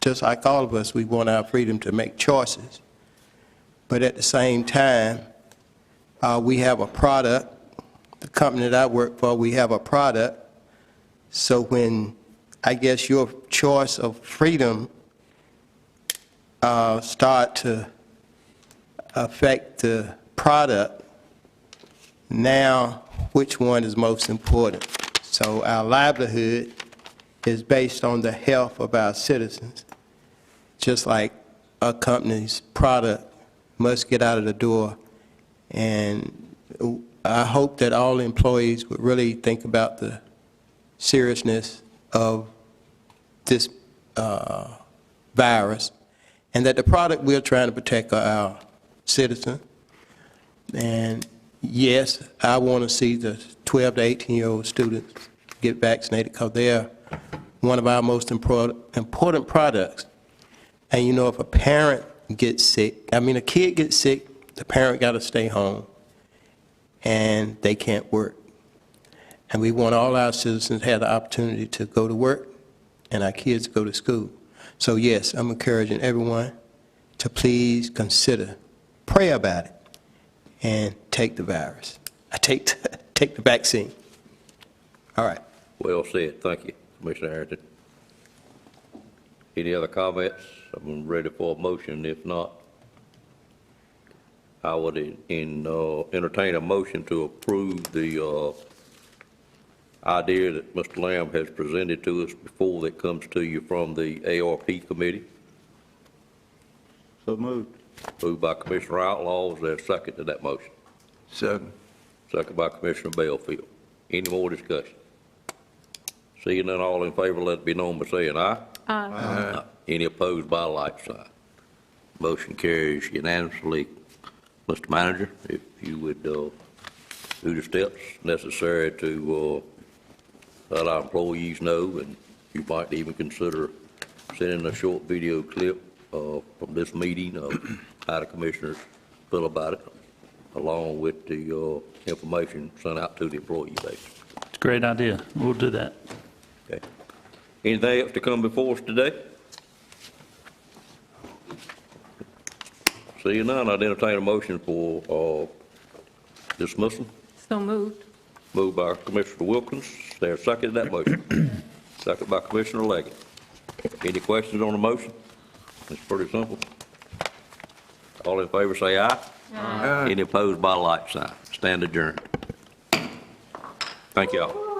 just like all of us, we want our freedom to make choices. But at the same time, we have a product, the company that I work for, we have a product. So when, I guess, your choice of freedom start to affect the product, now which one is most important? So our livelihood is based on the health of our citizens, just like a company's product must get out of the door. And I hope that all employees would really think about the seriousness of this virus, and that the product we're trying to protect are our citizens. And yes, I want to see the 12 to 18-year-old students get vaccinated because they're one of our most important products. And you know, if a parent gets sick, a kid gets sick, the parent got to stay home, and they can't work. And we want all our citizens to have the opportunity to go to work and our kids to go to school. So yes, I'm encouraging everyone to please consider, pray about it, and take the virus. Take the vaccine. All right. Well said, thank you, Commissioner Harrington. Any other comments? I'm ready for a motion. If not, I would entertain a motion to approve the idea that Mr. Lamb has presented to us before that comes to you from the ARP committee. So moved. Moved by Commissioner Outlaw. Is there a second to that motion? Second. Second by Commissioner Bellfield. Any more discussion? Seeing none, all in favor, let it be known by saying aye. Aye. Any opposed by a like sign. Motion carries unanimously. Mr. Manager, if you would do the steps necessary to let our employees know, and you might even consider sending a short video clip from this meeting of how the commissioners feel about it, along with the information sent out to the employee base. It's a great idea. We'll do that. Okay. Anything else to come before us today? Seeing none, I'd entertain a motion for dismissal. So moved. Moved by Commissioner Wilkins. Is there a second to that motion? Second by Commissioner Leggett. Any questions on the motion? It's pretty simple. All in favor say aye. Aye. Any opposed by like sign. Stand adjourned. Thank y'all.